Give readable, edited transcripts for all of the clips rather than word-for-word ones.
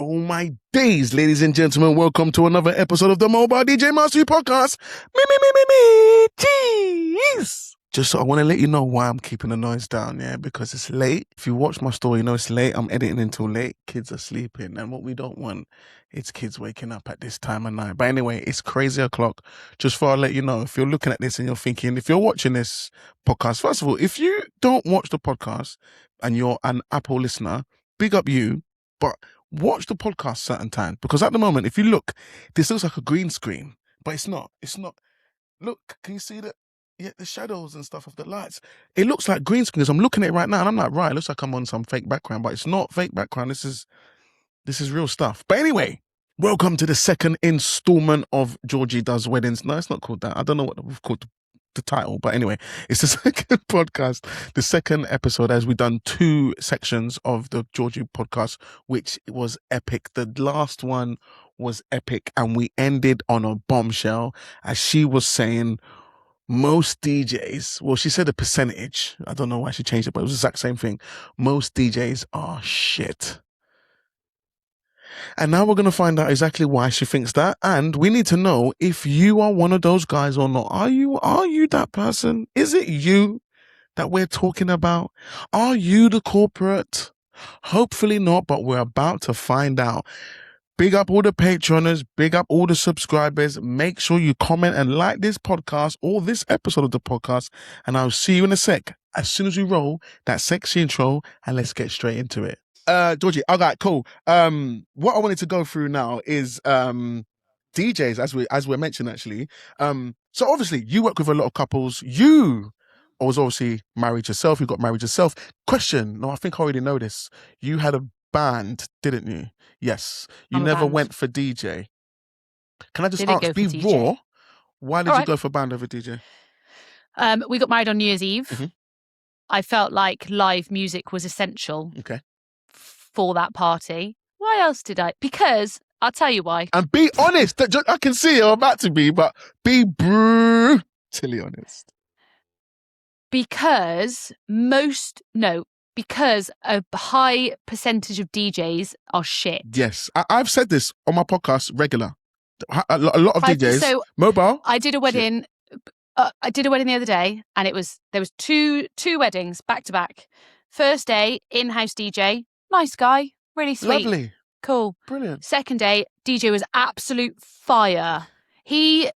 Oh my days, ladies and gentlemen, welcome to another episode of the Mobile DJ Mastery Podcast. Jeez. Just so I want to let you know why I'm keeping the noise down, yeah, because it's late. If you watch my story, you know it's late. I'm editing until late. Kids are sleeping, and what we don't want is kids waking up at this time of night. But anyway, it's crazy o'clock. Just for I let you know, if you're looking at this and you're thinking, if you're watching this podcast, first of all, if you don't watch the podcast and you're an Apple listener, big up you, but watch the podcast certain times, because at the moment, if you look, this looks like a green screen, but it's not. It's not. Look, can you see that? Yeah, the shadows and stuff of the lights. It looks like green screens. I'm looking at it right now, and I'm like, right, it looks like I'm on some fake background, but it's not fake background. This is real stuff. But anyway, welcome to the second installment of Georgie Does Weddings. No, it's not called that. I don't know what we've called the title, but anyway, it's the second podcast, the second episode, as we've done two sections of the Georgie podcast, which was epic. The last one was epic, and we ended on a bombshell, as she was saying most DJs, well, she said a percentage. I don't know why she changed it, but it was the exact same thing. Most DJs are shit. And now we're going to find out exactly why she thinks that. And we need to know if you are one of those guys or not. Are you that person? Is it you that we're talking about? Are you the culprit? Hopefully not, but we're about to find out. Big up all the patroners, big up all the subscribers. Make sure you comment and like this podcast or this episode of the podcast. And I'll see you in a sec, as soon as we roll that sexy intro, and let's get straight into it. Georgie, all right, cool. What I wanted to go through now is DJs, as we mentioned actually. So obviously you work with a lot of couples. You was obviously married yourself. You got married yourself. Question? No, I think I already know this. You had a band, didn't you? Yes. You never went for DJ. Can I just ask, be raw, why did you go for band over DJ? We got married on New Year's Eve. Mm-hmm. I felt like live music was essential for that party. Why else did I? Because I'll tell you why. And be honest. I can see you're about to be, but be brutally honest. Because a high percentage of DJs are shit. Yes. I've said this on my podcast regular. A lot of DJs. So mobile. I did a wedding. I did a wedding the other day, and there was two weddings back to back. First day, in-house DJ, nice guy, really sweet, lovely, cool, brilliant. Second day, DJ was absolute fire. He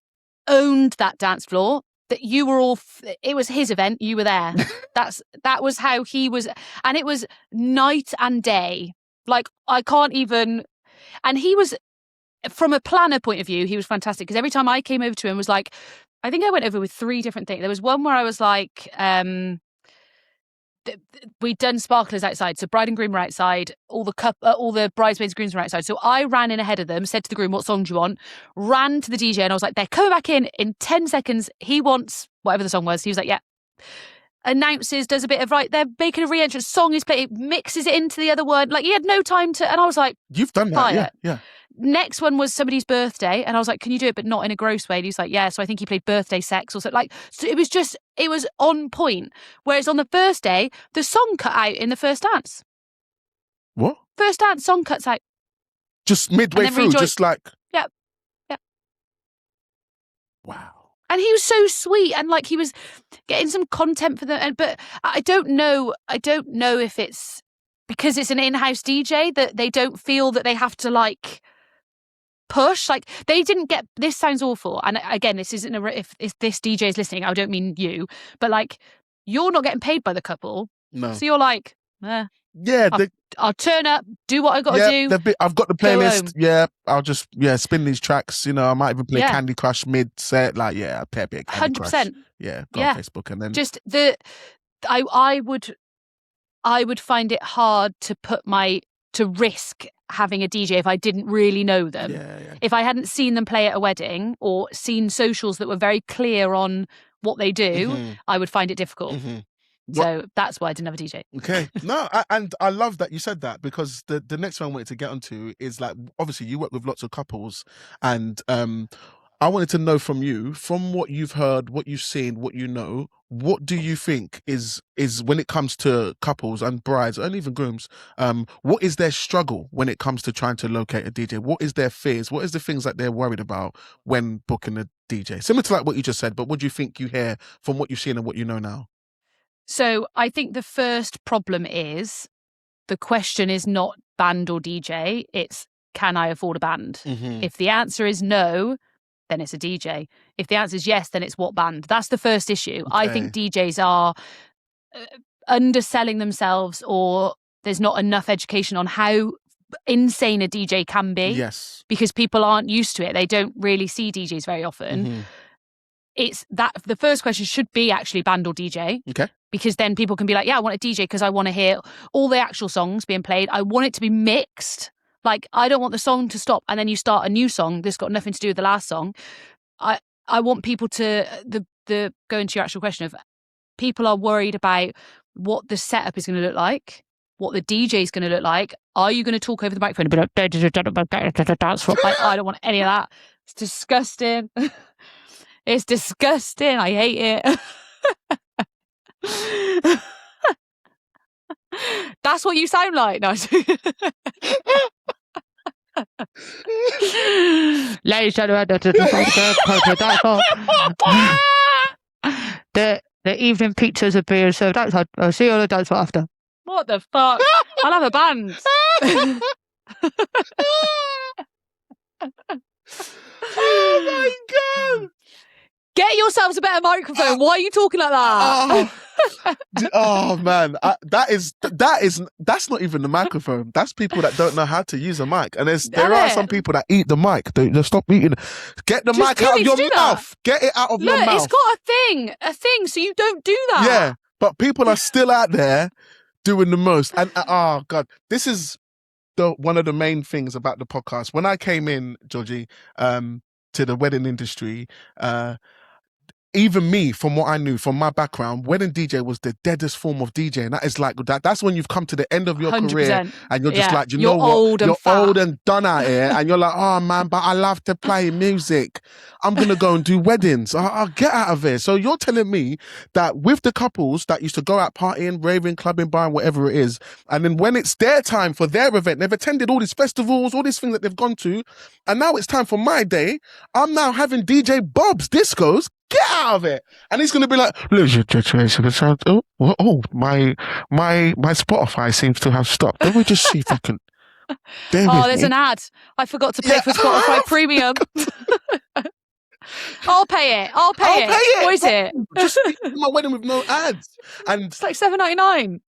owned that dance floor. That you were all, it was his event. You were there. That was how he was, and it was night and day. Like I can't even. And he was, from a planner point of view, he was fantastic, because every time I came over to him was like, I think I went over with 3 different things. There was one where I was like, we'd done sparklers outside, so bride and groom were outside, all the bridesmaids and grooms were outside, so I ran in ahead of them, said to the groom, what song do you want? Ran to the DJ, and I was like, they're coming back in 10 seconds, he wants whatever the song was. He was like, yeah. Announces, does a bit of, right, they're making a re-entrance, song is playing, mixes it into the other one, like he had no time to, and I was like, you've done that. Yeah. Next one was somebody's birthday, and I was like, can you do it but not in a gross way? And he was like, yeah. So I think he played birthday sex or something. Like, so it was on point. Whereas on the first day, the song cut out in the first dance. What? First dance, song cuts out. Just midway through, just like... Yeah. Wow. And he was so sweet, and like he was getting some content for them. But I don't know if it's because it's an in-house DJ that they don't feel that they have to like push. Like they didn't get. This sounds awful, and again, this isn't if this DJ is listening, I don't mean you, but like you're not getting paid by the couple. No. So you're like, I'll turn up, do what I got to do. I've got the playlist. Yeah, I'll just spin these tracks. You know, I might even play Candy Crush mid set. Like, I'll play a bit of Candy 100%. Crush. Yeah, go on Facebook, and then just I would find it hard to risk having a DJ if I didn't really know them. Yeah. If I hadn't seen them play at a wedding or seen socials that were very clear on what they do, I would find it difficult. Mm-hmm. So that's why I didn't have a DJ. Okay. No, and I love that you said that, because the next one I wanted to get onto is like, obviously you work with lots of couples, and I wanted to know from you, from what you've heard, what you've seen, what you know, what do you think is when it comes to couples and brides and even grooms, what is their struggle when it comes to trying to locate a DJ? What is their fears? What is the things that they're worried about when booking a DJ? Similar to like what you just said, but what do you think you hear from what you've seen and what you know now? So I think the first problem is the question is not band or DJ, it's can I afford a band? Mm-hmm. If the answer is no, then it's a DJ. If the answer is yes, then it's what band? That's the first issue. I think DJs are underselling themselves, or there's not enough education on how insane a DJ can be. Yes. Because people aren't used to it. They don't really see DJs very often. Mm-hmm. It's that the first question should be actually band or DJ. Okay. Because then people can be like, yeah, I want a DJ because I want to hear all the actual songs being played. I want it to be mixed. Like, I don't want the song to stop and then you start a new song that's got nothing to do with the last song. I want people to the go into your actual question of people are worried about what the setup is going to look like, what the DJ is going to look like. Are you going to talk over the microphone and be like, dance floor? I don't want any of that. It's disgusting. It's disgusting. I hate it. That's what you sound like. No. Ladies and gentlemen, the evening pizzas are being served outside. I'll see you on the dance floor after. What the fuck? I'll have a band. Oh my God! Get yourselves a better microphone. Why are you talking like that? Oh man, that's not even the microphone. That's people that don't know how to use a mic. And there are some people that eat the mic. They stop eating. Get the mic out of your mouth. Get it out of your mouth. It's got a thing. So you don't do that. Yeah, but people are still out there doing the most. And oh God, this is one of the main things about the podcast. When I came in, Georgie, to the wedding industry, even me, from what I knew, from my background, wedding DJ was the deadest form of DJing. That is like that's when you've come to the end of your 100%. Career and you're just like, you know what? You're old and done out here, and you're like, oh man, but I love to play music. I'm gonna go and do weddings. I'll get out of here. So you're telling me that with the couples that used to go out partying, raving, clubbing, buying, whatever it is, and then when it's their time for their event, they've attended all these festivals, all these things that they've gone to, and now it's time for my day. I'm now having DJ Bob's discos. Get out of it. And he's going to be like, my Spotify seems to have stopped. Let me just see if I can. There's an ad. I forgot to pay for Spotify Premium. I'll pay it. What is it? Just my wedding with no ads. And it's like $7.99.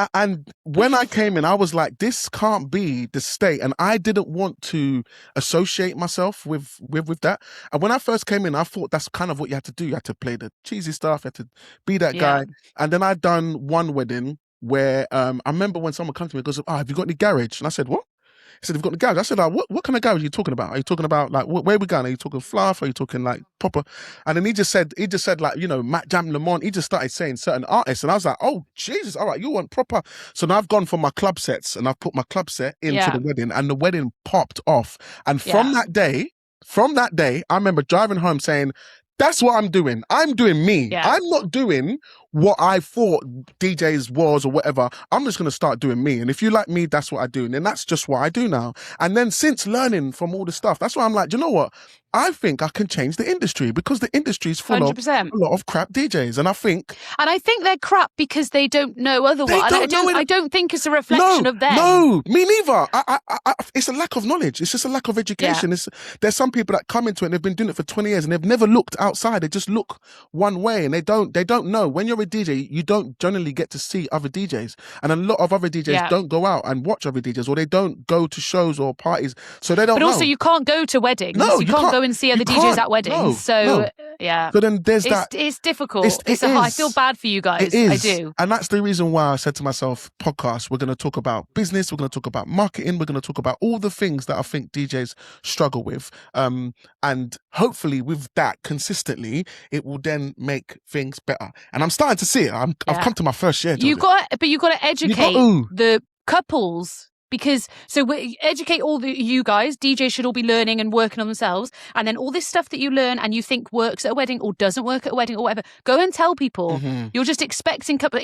And when I came in, I was like, this can't be the state. And I didn't want to associate myself with that. And when I first came in, I thought that's kind of what you had to do. You had to play the cheesy stuff. You had to be that guy. And then I'd done one wedding where I remember when someone comes to me and goes, have you got any garage? And I said, what? He said, "We've got the garage." I said, what kind of garage are you talking about? Are you talking about like where are we going? Are you talking fluff? Are you talking like proper? And then he just said like, you know, Matt Jam Lamont. He just started saying certain artists, and I was like, oh Jesus, all right, you want proper? So now I've gone for my club sets, and I've put my club set into the wedding, and the wedding popped off. And from that day, I remember driving home saying, that's what I'm doing. I'm doing me. Yeah. I'm not doing what I thought DJs was or whatever. I'm just going to start doing me. And if you like me, that's what I do. And then that's just what I do now. And then since learning from all the stuff, that's why I'm like, you know what? I think I can change the industry because the industry is full 100%. of a lot of crap DJs. And I think they're crap because they don't know otherwise. I don't think it's a reflection of them. No, me neither. It's a lack of knowledge. It's just a lack of education. Yeah. There's some people that come into it and they've been doing it for 20 years and they've never looked outside. They just look one way and they don't know. When you're a DJ, you don't generally get to see other DJs. And a lot of other DJs don't go out and watch other DJs, or they don't go to shows or parties. So they don't know. But also you can't go to weddings. No, you can't go and see other DJs at weddings. So then there's that. It's difficult. I feel bad for you guys. I do. And that's the reason why I said to myself, podcast, we're going to talk about business, we're going to talk about marketing, we're going to talk about all the things that I think DJs struggle with. And hopefully with that consistently, it will then make things better. And I'm starting to see it. I've come to my first year. You've got to educate the couples Because so we educate all you guys. DJs should all be learning and working on themselves, and then all this stuff that you learn and you think works at a wedding or doesn't work at a wedding or whatever. Go and tell people. You're just expecting couples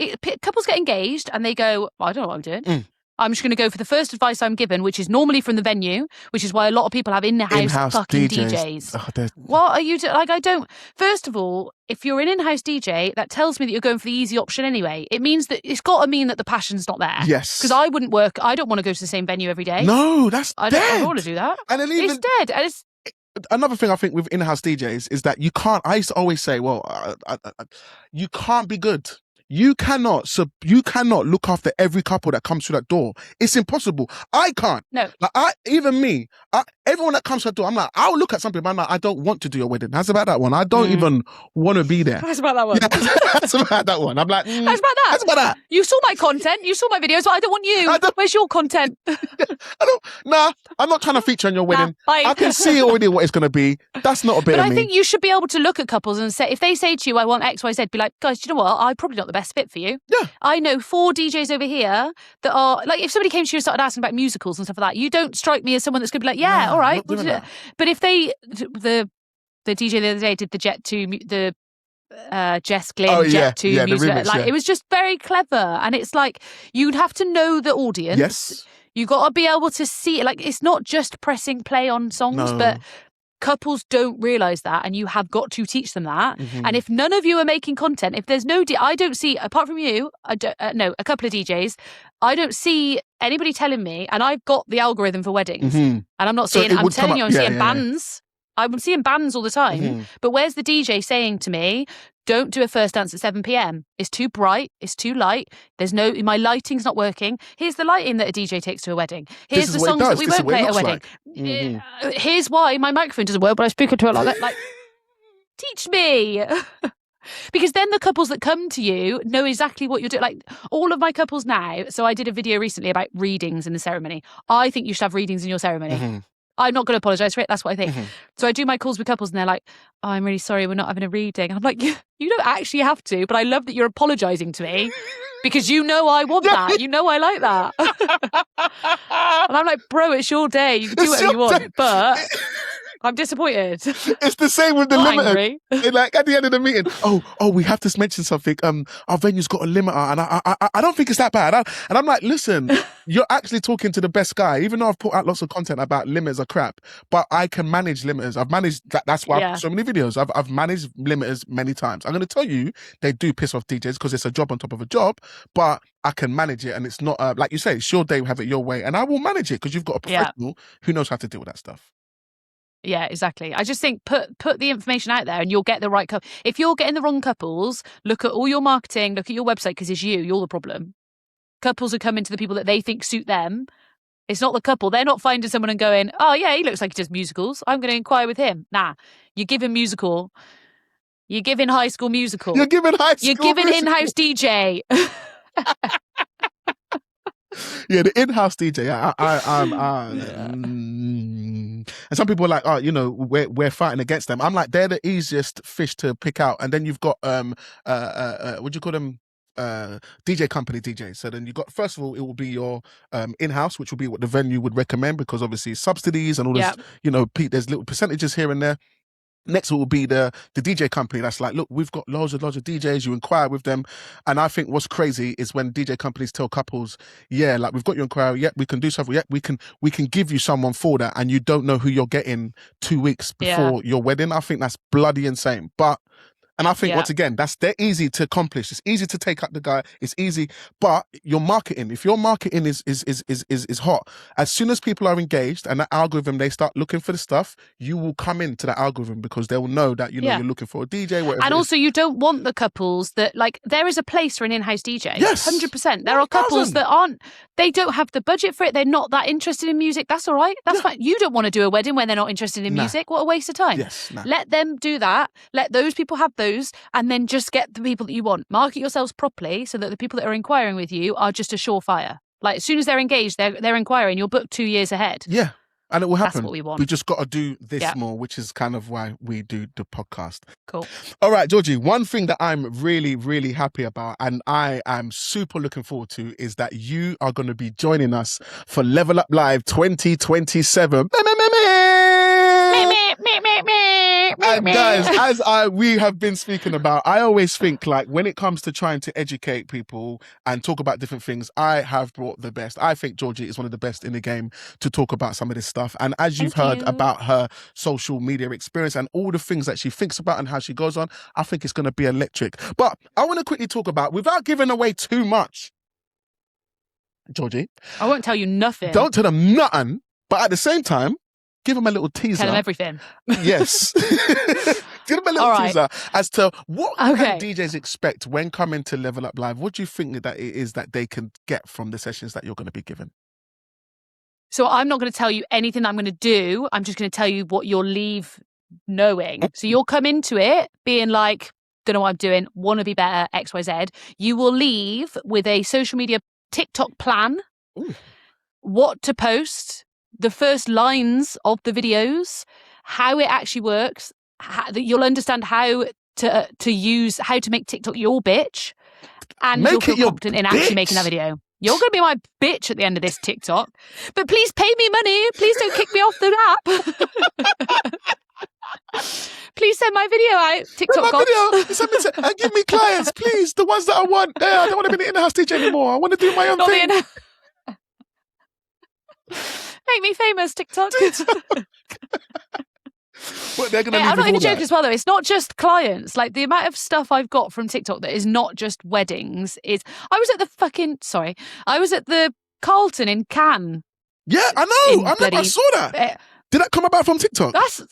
get engaged and they go, well, I don't know what I'm doing. I'm just going to go for the first advice I'm given, which is normally from the venue, which is why a lot of people have in-house fucking DJs. Oh, what are you doing? Like, I don't. First of all, if you're an in-house DJ, that tells me that you're going for the easy option anyway. It means that it's got to mean that the passion's not there. Yes. Because I wouldn't work. I don't want to go to the same venue every day. No, that's I dead. don't want to do that. And then even, it's dead. And it's another thing I think with in-house DJs is that you can't. I used to always say, well, you can't be good. You cannot look after every couple that comes through that door. It's impossible. I can't. No. Like even me, everyone that comes through the door, I'm like, I'll look at some people. I'm like, I don't want to do your wedding. How's about that one? I don't even want to be there. How's about that one? Yeah, that's about that one. I'm like, how's about that? How's about that? You saw my content. You saw my videos, but I don't want you. Where's your content? I'm not trying to feature on your wedding. Bye. I can see already what it's going to be. That's not a bit but of I me. think you should be able to look at couples and say, if they say to you, I want X, Y, Z, be like, guys, do you know what? I'm probably not the best fit for you. Yeah. I know 4 DJs over here that are, like, if somebody came to you and started asking about musicals and stuff like that, you don't strike me as someone that's going to be like, yeah, all right. We'll do it. But if the DJ the other day did the Jet 2, the Jess Glynn Jet 2 music, remix, like, it was just very clever. And it's like, you'd have to know the audience. Yes. You got to be able to see it. Like, it's not just pressing play on songs, but couples don't realise that, and you have got to teach them that. And if none of you are making content, if there's no, I don't see, apart from you, I don't, no, a couple of DJs, I don't see anybody telling me, and I've got the algorithm for weddings, and I'm not seeing, I'm telling you, I'm seeing bands. I'm seeing bands all the time, but where's the DJ saying to me, don't do a first dance at 7 p.m. It's too bright. It's too light. My lighting's not working. Here's the lighting that a DJ takes to a wedding. Here's the songs that we won't play at a wedding. Here's why my microphone doesn't work, but I speak into it like that. Like, teach me. Because then the couples that come to you know exactly what you're doing. Like, all of my couples now, so I did a video recently about readings in the ceremony. I think you should have readings in your ceremony. I'm not going to apologise for it. That's what I think. So I do my calls with couples and they're like, oh, I'm really sorry, we're not having a reading. I'm like, you don't actually have to, but I love that you're apologising to me because you know I want that. You know I like that. And I'm like, bro, it's your day. You can do whatever you want. But I'm disappointed. It's the same with the limiter. Like at the end of the meeting, we have to mention something. Our venue's got a limiter, and I don't think it's that bad. And I'm like, listen, you're actually talking to the best guy. Even though I've put out lots of content about limiters are crap, but I can manage limiters. I've managed that. That's why I've put so many videos. I've managed limiters many times. I'm going to tell you, they do piss off DJs because it's a job on top of a job, but I can manage it, and it's not like you say, it's your day, have it your way, and I will manage it because you've got a professional who knows how to deal with that stuff. Yeah, exactly. I just think put the information out there and you'll get the right couple. If you're getting the wrong couples, look at all your marketing, look at your website, because it's you're the problem. Couples are coming to the people that they think suit them. It's not the couple. They're not finding someone and going, oh yeah, he looks like he does musicals. I'm going to inquire with him. Nah, you're giving musical. You're giving High School Musical. You're giving High School You're giving Musical. in-house DJ. Yeah, the in-house DJ. And some people are like, oh, we're fighting against them. I'm like, they're the easiest fish to pick out. And then you've got what do you call them? DJ company DJs. So then you got, first of all, it will be your in-house, which will be what the venue would recommend, because obviously subsidies and all this, there's little percentages here and there. Next will be the DJ company that's like, look, we've got loads of DJs, you inquire with them. And I think what's crazy is when DJ companies tell couples, yeah, like, we've got your inquiry, we can do something, we can give you someone for that, and you don't know who you're getting 2 weeks before your wedding. I think that's bloody insane. And I think, once again, they're easy to accomplish. It's easy to take up the guy. It's easy. But your marketing, if your marketing is hot, as soon as people are engaged and the algorithm, they start looking for the stuff, you will come into the algorithm because they will know that, you're looking for a DJ, whatever. And also, you don't want the couples that, like, there is a place for an in-house DJ. Yes. 100%. There are couples that they don't have the budget for it. They're not that interested in music. That's all right. That's fine. You don't want to do a wedding when they're not interested in music. What a waste of time. Yes. Let them do that. Let those people have those, and then just get the people that you want. Market yourselves properly so that the people that are inquiring with you are just a surefire. Like, as soon as they're engaged, they're inquiring. You're booked 2 years ahead. Yeah. And it will That's happen. what we want. We just got to do this Yeah. more, which is kind of why we do the podcast. Cool. All right, Georgie, one thing that I'm really, really happy about and I am super looking forward to is that you are going to be joining us for Level Up Live 2027. And guys, as we have been speaking about, I always think like when it comes to trying to educate people and talk about different things, I have brought the best. I think Georgie is one of the best in the game to talk about some of this stuff. And as you've heard about her social media experience and all the things that she thinks about and how she goes on, I think it's going to be electric. But I want to quickly talk about, without giving away too much, Georgie. I won't tell you nothing. Don't tell them nothing, but at the same time, give them a little teaser. Tell them everything. Yes. Give them a little teaser as to what can DJs expect when coming to Level Up Live. What do you think that it is that they can get from the sessions that you're going to be given? So I'm not going to tell you anything that I'm going to do. I'm just going to tell you what you'll leave knowing. So you'll come into it being like, don't know what I'm doing, want to be better, X, Y, Z. You will leave with a social media TikTok plan, what to post, the first lines of the videos, how it actually works, you'll understand how to use, how to make TikTok your bitch, and you'll feel confident in actually making that video. You're going to be my bitch at the end of this TikTok, but please pay me money. Please don't kick me off the app. Please send my video out. TikTok video. And give me clients, please. The ones that I want. I don't want to be the in-house DJ anymore. I want to do my own thing. Make me famous, TikTok. But they're gonna I'm not even joking as well, though. It's not just clients. Like, the amount of stuff I've got from TikTok that is not just weddings is... I was at the Carlton in Cannes. Yeah, I know. I saw that. Did that come about from TikTok? That's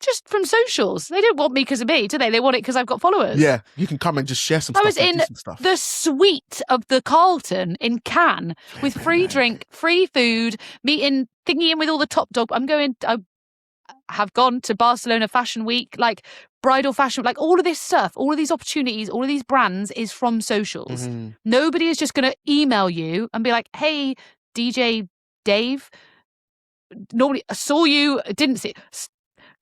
just from socials. They don't want me because of me, do they? They want it because I've got followers. Yeah, you can come and just share some stuff. I was in the suite of the Carlton in Cannes with free drink, free food, thingy in with all the top dog. I have gone to Barcelona Fashion Week, like bridal fashion, like all of this stuff, all of these opportunities, all of these brands is from socials. Mm-hmm. Nobody is just going to email you and be like, hey, DJ Dave, normally I saw you,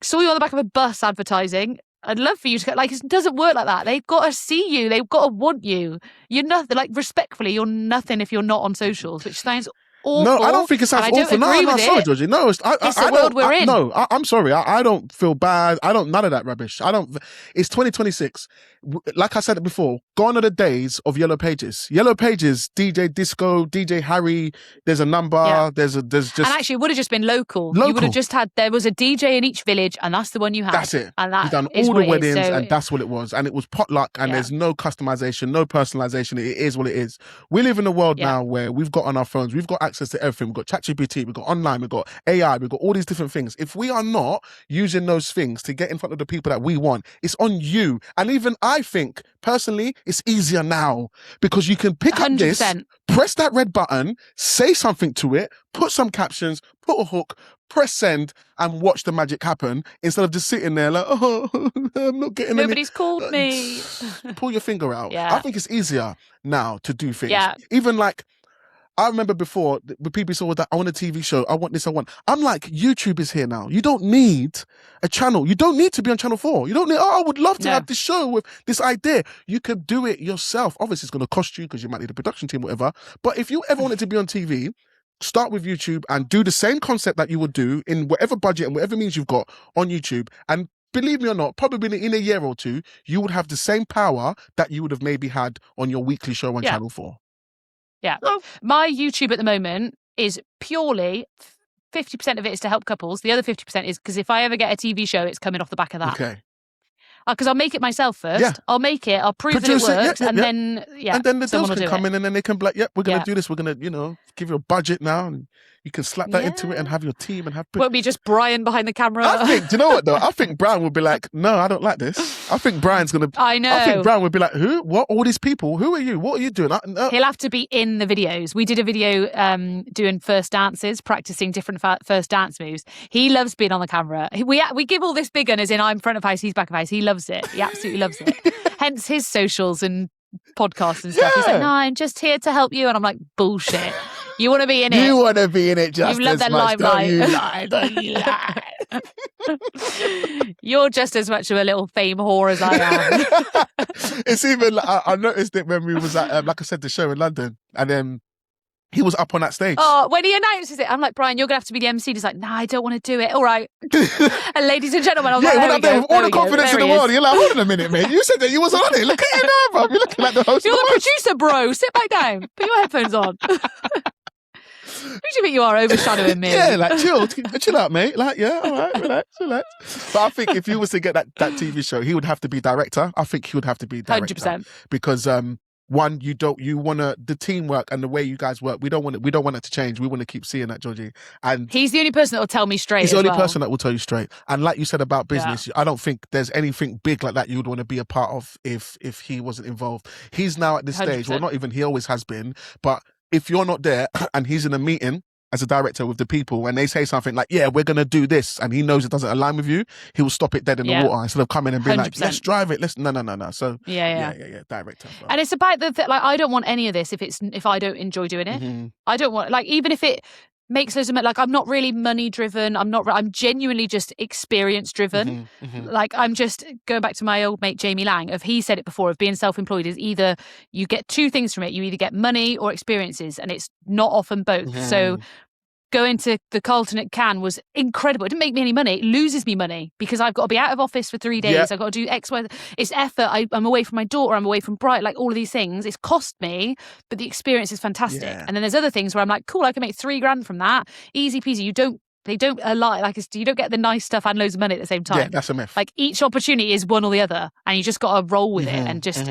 saw you on the back of a bus advertising. I'd love for you to go. Like, it doesn't work like that. They've got to see you. They've got to want you. You're nothing. Like, respectfully, you're nothing if you're not on socials, which sounds awful. No, I don't think it sounds awful. No, sorry, Georgie. No, it's the world we're in. No, I'm sorry. I don't feel bad. None of that rubbish. It's 2026. Like I said before, gone are the days of Yellow Pages. Yellow Pages, DJ Disco, DJ Harry, there's a number, there's just... And actually, it would have just been local. You would have just there was a DJ in each village, and that's the one you had. That's it. And that you've done all the weddings, and that's what it was. And it was potluck, and there's no customization, no personalization. It is what it is. We live in a world now where we've got on our phones, we've got access to everything. We've got ChatGPT, we've got online, we've got AI, we've got all these different things. If we are not using those things to get in front of the people that we want, it's on you. And even I think, personally, it's easier now because you can pick 100%. Up this, press that red button, say something to it, put some captions, put a hook, press send, and watch the magic happen instead of just sitting there like, oh, I'm not getting Nobody's called me. Pull your finger out. Yeah. I think it's easier now to do things. Yeah. Even like, I remember before, when people saw that, I want a TV show, I want this, I want... I'm like, YouTube is here now. You don't need a channel. You don't need to be on Channel 4. You don't need, I would love to have this show with this idea. You can do it yourself. Obviously, it's going to cost you because you might need a production team, whatever. But if you ever wanted to be on TV, start with YouTube and do the same concept that you would do in whatever budget and whatever means you've got on YouTube. And believe me or not, probably in a year or two, you would have the same power that you would have maybe had on your weekly show on Channel 4. Yeah. My YouTube at the moment is purely 50% of it is to help couples. The other 50% is because if I ever get a TV show, it's coming off the back of that. Okay. Because I'll make it myself first. Yeah. I'll make it. I'll prove that it works. And then the girls can come in and then they can be like, we're going to do this. We're going to, give you a budget now. And you can slap that into it and have your team and have... Won't be just Brian behind the camera. I think, do you know what though? I think Brian will be like, no, I don't like this. I think Brian's going to... I know. I think Brian would be like, who? What? All these people? Who are you? What are you doing? He'll have to be in the videos. We did a video doing first dances, practicing different first dance moves. He loves being on the camera. We give all this big un as in I'm front of house, he's back of house. He loves it. He absolutely loves it. Hence his socials and podcasts and stuff. He's like, no, I'm just here to help you. And I'm like, bullshit. You want to be in it. You want to be in it just You love as that much. limelight. Don't you lie? Don't you lie? You're just as much of a little fame whore as I am. It's even, I noticed it when we was at, like I said, the show in London, and then he was up on that stage. Oh, when he announces it, I'm like, Brian, you're going to have to be the MC. He's like, nah, I don't want to do it. All right. And ladies and gentlemen, I was Yeah, like, when I'm there with all the confidence in the world, you're like, hold on a minute, mate. You said that you wasn't on it. Look at you now, bro. You're looking like the host. You're the producer, bro. Sit back down. Put your headphones on. Who do you think you are, overshadowing me? Yeah, like chill out, mate. Like, yeah, all right, relax. But I think if you was to get that TV show, he would have to be director. I think he would have to be director 100%. because one, you want to the teamwork and the way you guys work. We don't want it to change. We want to keep seeing that, Georgie. And he's the only person that will tell me straight. He's the only person that will tell you straight. And like you said about business, I don't think there's anything big like that you would want to be a part of if he wasn't involved. He's now at this stage. 100%. Well, not even, he always has been. But if you're not there and he's in a meeting as a director with the people and they say something like, yeah, we're going to do this, and he knows it doesn't align with you, he will stop it dead in the water instead of coming and being 100%. like, let's drive it. No. So yeah, director. Bro. And it's about like, I don't want any of this if I don't enjoy doing it. Mm-hmm. I don't want, like, even if it makes loads of money, like, I'm not really money driven. I'm genuinely just experience driven. Like, I'm just going back to my old mate Jamie Lang, he said it before, of being self-employed is either you get two things from it. You either get money or experiences, and it's not often both. So going to the Carlton at Cannes was incredible. It didn't make me any money. It loses me money because I've got to be out of office for 3 days. I've got to do X, Y. It's effort. I'm away from my daughter. I'm away from Bright. Like, all of these things. It's cost me, but the experience is fantastic. Yeah. And then there's other things where I'm like, cool, I can make $3,000 from that. Easy peasy. They don't align. Like, you don't get the nice stuff and loads of money at the same time. Yeah, that's a myth. Like, each opportunity is one or the other, and you just got to roll with it and just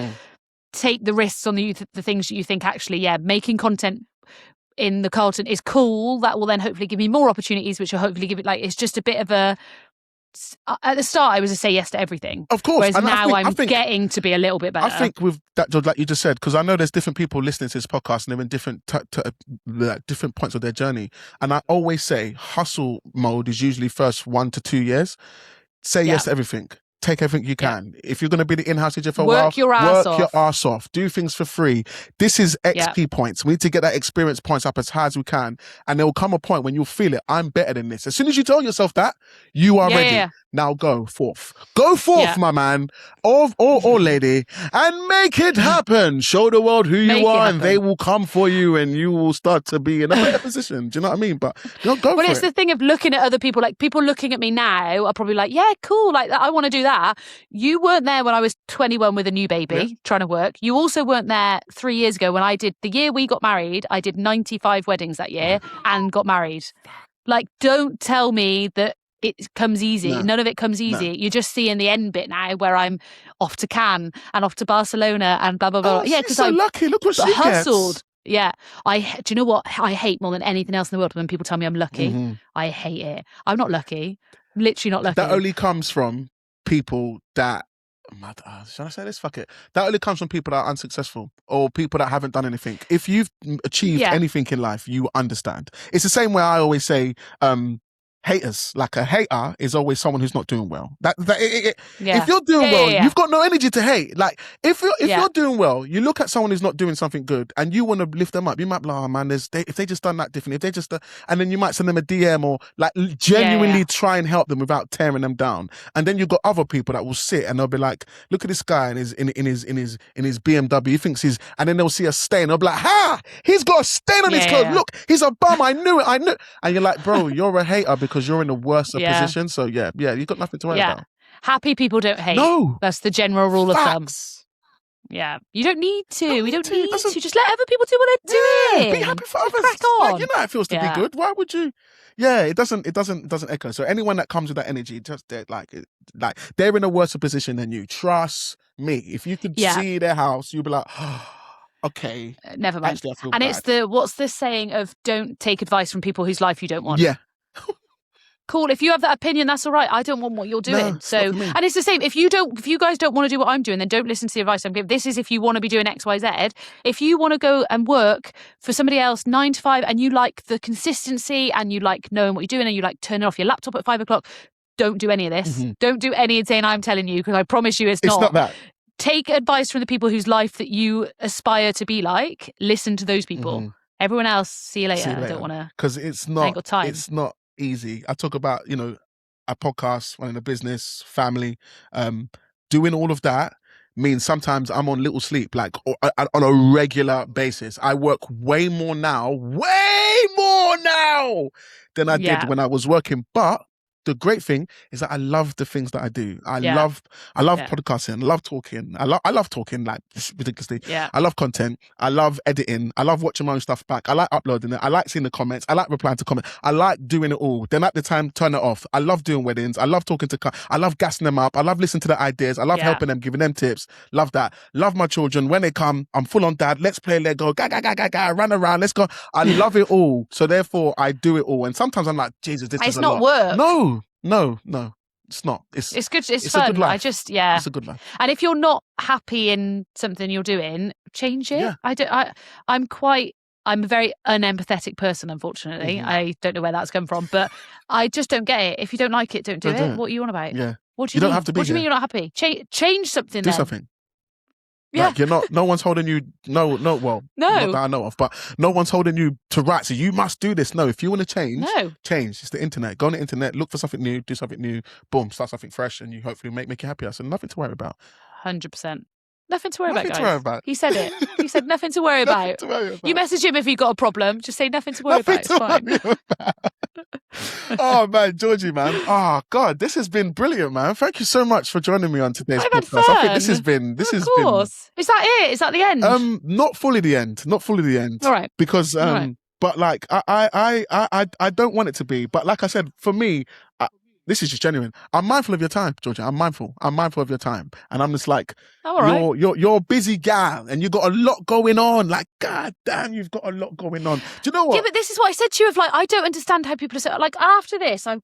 take the risks on the things that you think actually, making content in the Carlton is cool. That will then hopefully give me more opportunities, which will hopefully give it, like, it's just a bit of a, at the start I was a say yes to everything. Of course. Whereas now I'm getting to be a little bit better. I think with that, George, like you just said, because I know there's different people listening to this podcast and they're in different points of their journey. And I always say hustle mode is usually first 1 to 2 years. Say yes to everything. Take everything you can. If you're going to be the in-house teacher for a while, work your ass off. Do things for free. This is XP points. We need to get that experience points up as high as we can. And there will come a point when you'll feel it. I'm better than this. As soon as you tell yourself that, you are ready. Yeah. Now go forth. Go forth, my man or lady, and make it happen. Show the world who you are, and they will come for you, and you will start to be in a better position. Do you know what I mean? But go for it. But it's the thing of looking at other people. Like, people looking at me now are probably like, yeah, cool. Like, I want to do that. You weren't there when I was 21 with a new baby trying to work. You also weren't there 3 years ago when the year we got married. I did 95 weddings that year and got married. Like, don't tell me that it comes easy. No. None of it comes easy. No. You're just seeing the end bit now, where I'm off to Cannes and off to Barcelona and blah blah blah. Oh, yeah, because I'm lucky. Look what she hustled. Gets. Yeah, do you know what I hate more than anything else in the world? When people tell me I'm lucky, I hate it. I'm not lucky. I'm literally not lucky. That only comes from people that. Should I say this? Fuck it. That only comes from people that are unsuccessful or people that haven't done anything. If you've achieved anything in life, you understand. It's the same way I always say, haters. Like, a hater is always someone who's not doing well. If you're doing well, you've got no energy to hate. Like, if you're doing well, you look at someone who's not doing something good and you want to lift them up. You might be like, oh man, if they just done that differently, if they just, and then you might send them a DM or like genuinely try and help them without tearing them down. And then you've got other people that will sit and they'll be like, look at this guy in his BMW. He thinks and then they'll see a stain. They'll be like, he's got a stain on his clothes. Look, he's a bum. I knew it. And you're like, bro, you're a hater because you're in a worse position. So you've got nothing to worry about. Happy people don't hate. No. That's the general rule of thumb. Yeah. You don't need to. We don't need to. Just let other people do what they're doing. Be happy for others. Crack on. Like, you know how it feels to be good. Why would you? Yeah, it doesn't echo. So anyone that comes with that energy, just they're in a worse position than you. Trust me. If you could see their house, you'd be like, okay. Never mind. Actually, I feel and bad. It's what's the saying of don't take advice from people whose life you don't want. Yeah. Cool. If you have that opinion, that's all right. I don't want what you're doing. And it's the same. If you guys don't want to do what I'm doing, then don't listen to the advice I'm giving. This is if you want to be doing X, Y, Z. If you want to go and work for somebody else 9 to 5 and you like the consistency and you like knowing what you're doing and you like turning off your laptop at 5 o'clock, don't do any of this. Don't do any of saying I'm telling you, because I promise you it's not. It's not that. Take advice from the people whose life that you aspire to be like. Listen to those people. Everyone else, see you later. See you I later. don't want to. Because it's I ain't not got time. it's not easy. I talk about, a podcast, running a business, family, doing all of that means sometimes I'm on little sleep, like on a regular basis. I work way more now than I did when I was working. But the great thing is that I love the things that I do. I love podcasting. I love talking. I love talking like ridiculously. Yeah. I love content. I love editing. I love watching my own stuff back. I like uploading it. I like seeing the comments. I like replying to comments. I like doing it all. Then at the time, turn it off. I love doing weddings. I love talking to. I love gassing them up. I love listening to their ideas. I love helping them, giving them tips. Love that. Love my children. When they come, I'm full on dad. Let's play Lego. Run around. Let's go. I love it all. So therefore, I do it all. And sometimes I'm like, Jesus, this is a lot. It's not work. No, it's not. It's good. It's a fun. good life. It's a good life. And if you're not happy in something you're doing, change it. Yeah. I'm a very unempathetic person, unfortunately. Mm-hmm. I don't know where that's come from, but I just don't get it. If you don't like it, don't do it. What are you on about? Yeah. What do you mean? Don't have to be What do you mean you're not happy? Change something. Do then. something. Yeah. Like you're not. No one's holding you. Well, not that I know of, but no one's holding you to right. So you must do this. No, if you want to change, change. It's the internet. Go on the internet, look for something new, do something new. Boom, start something fresh, and you hopefully make you happier. So nothing to worry about. 100%. Nothing to worry about, guys. To worry about. He said it. He said nothing to worry about. You message him if you've got a problem. Just say nothing to worry about. It's fine. Oh man, Georgie, man. Oh God, this has been brilliant, man. Thank you so much for joining me on today's podcast. I think this has been. Is that it? Is that the end? Not fully the end. All right. Because but like I don't want it to be. But like I said, for me, this is just genuine. I'm mindful of your time, Georgia. I'm mindful of your time, and I'm just like, you're a busy gal, and you got a lot going on. Like, God damn, you've got a lot going on. Do you know what? Yeah, but this is what I said to you. Of like, I don't understand how people are so like. After this, I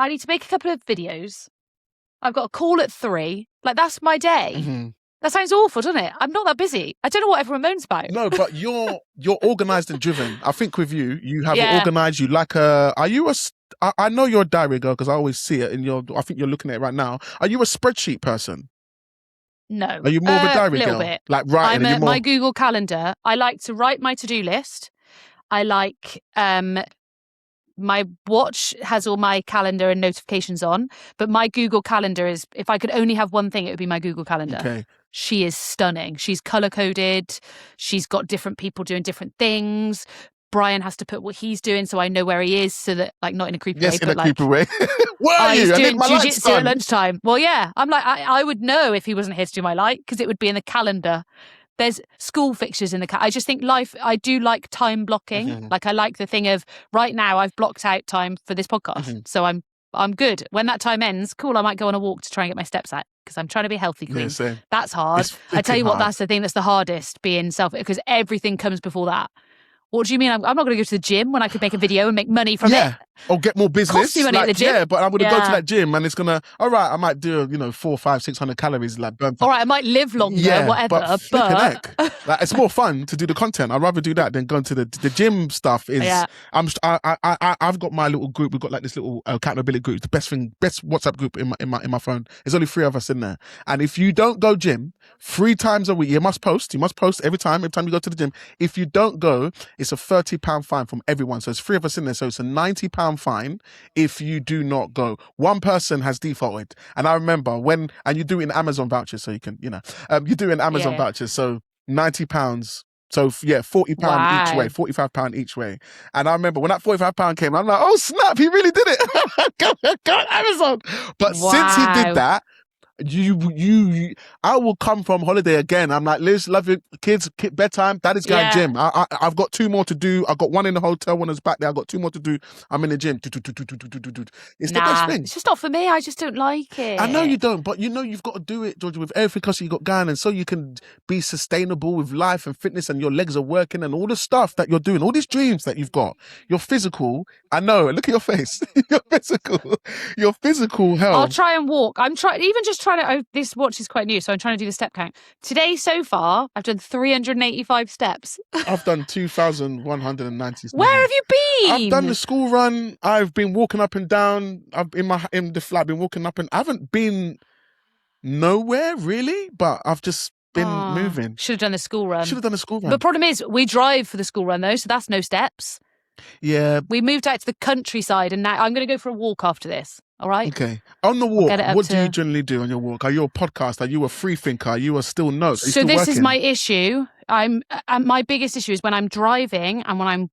need to make a couple of videos. I've got a call at 3. Like, that's my day. Mm-hmm. That sounds awful, doesn't it? I'm not that busy. I don't know what everyone moans about. No, but you're organised and driven. I think with you have it organised. You like a. Are you a? I know you're a diary girl because I always see it in your. I think you're looking at it right now. Are you a spreadsheet person? No. Are you more of a diary girl? Bit. Like writing. My Google Calendar. I like to write my to-do list. I like my watch has all my calendar and notifications on, but my Google Calendar is, if I could only have one thing, it would be my Google Calendar. Okay. She is stunning. She's color-coded. She's got different people doing different things. Brian has to put what he's doing so I know where he is, so that, like, not in a creepy way. Yes, in a creepy way. Where are you? He's I doing need my lights jiu-jitsu at lunchtime. Well, yeah. I'm like, I would know if he wasn't here to do my light because it would be in the calendar. There's school fixtures in the I just think I do like time blocking. Mm-hmm. Like, I like the thing of right now I've blocked out time for this podcast. Mm-hmm. So I'm good. When that time ends, cool, I might go on a walk to try and get my steps out because I'm trying to be a healthy queen. Yeah, that's hard. I tell you what, that's the thing that's the hardest, being because everything comes before that. What do you mean? I'm not going to go to the gym when I could make a video and make money from it. Or get more business. Cost me money at the gym. Yeah, but I'm going to go to that gym and it's going to, all right, I might do, 400, 500, 600 calories. Like, burn. All right, I might live longer, whatever. But like, it's more fun to do the content. I'd rather do that than going to the gym stuff. I've got my little group. We've got like this little accountability group. The best WhatsApp group in my phone. There's only 3 of us in there. And if you don't go gym 3 times a week, you must post every time you go to the gym. If you don't go, it's a £30 fine from everyone. So it's 3 of us in there. So it's a £90 fine if you do not go. One person has defaulted. And I remember and you do it in Amazon vouchers, so you can, you do it in Amazon vouchers. So £90. So yeah, £40 each way, £45 each way. And I remember when that £45 came, I'm like, oh snap, he really did it. go Amazon. But since he did that, I will come from holiday again. I'm like, Liz, love your kids, bedtime, daddy's going gym. I've got 2 more to do. I've got 1 in the hotel, 1 is back there. I've got 2 more to do. I'm in the gym. It's the best thing. It's just not for me. I just don't like it. I know you don't, but you've got to do it, Georgia, with everything else you got going, and so you can be sustainable with life and fitness, and your legs are working, and all the stuff that you're doing, all these dreams that you've got. Your physical, I know. Look at your face. your physical health. I'll try and walk. I'm trying to. This watch is quite new, so I'm trying to do the step count. Today, so far, I've done 385 steps. I've done 2,197. Where have you been? I've done the school run. I've been walking up and down. I've been walking up and I haven't been nowhere really, but I've just been moving. Should have done the school run. Should have done a school run. The problem is we drive for the school run though, so that's no steps. Yeah. We moved out to the countryside, and now I'm going to go for a walk after this. All right. Okay. On the walk, what do you generally do on your walk? Are you a podcast? Are you a free thinker? Are you a still notes? So this is my issue. My biggest issue is when I'm driving and when I'm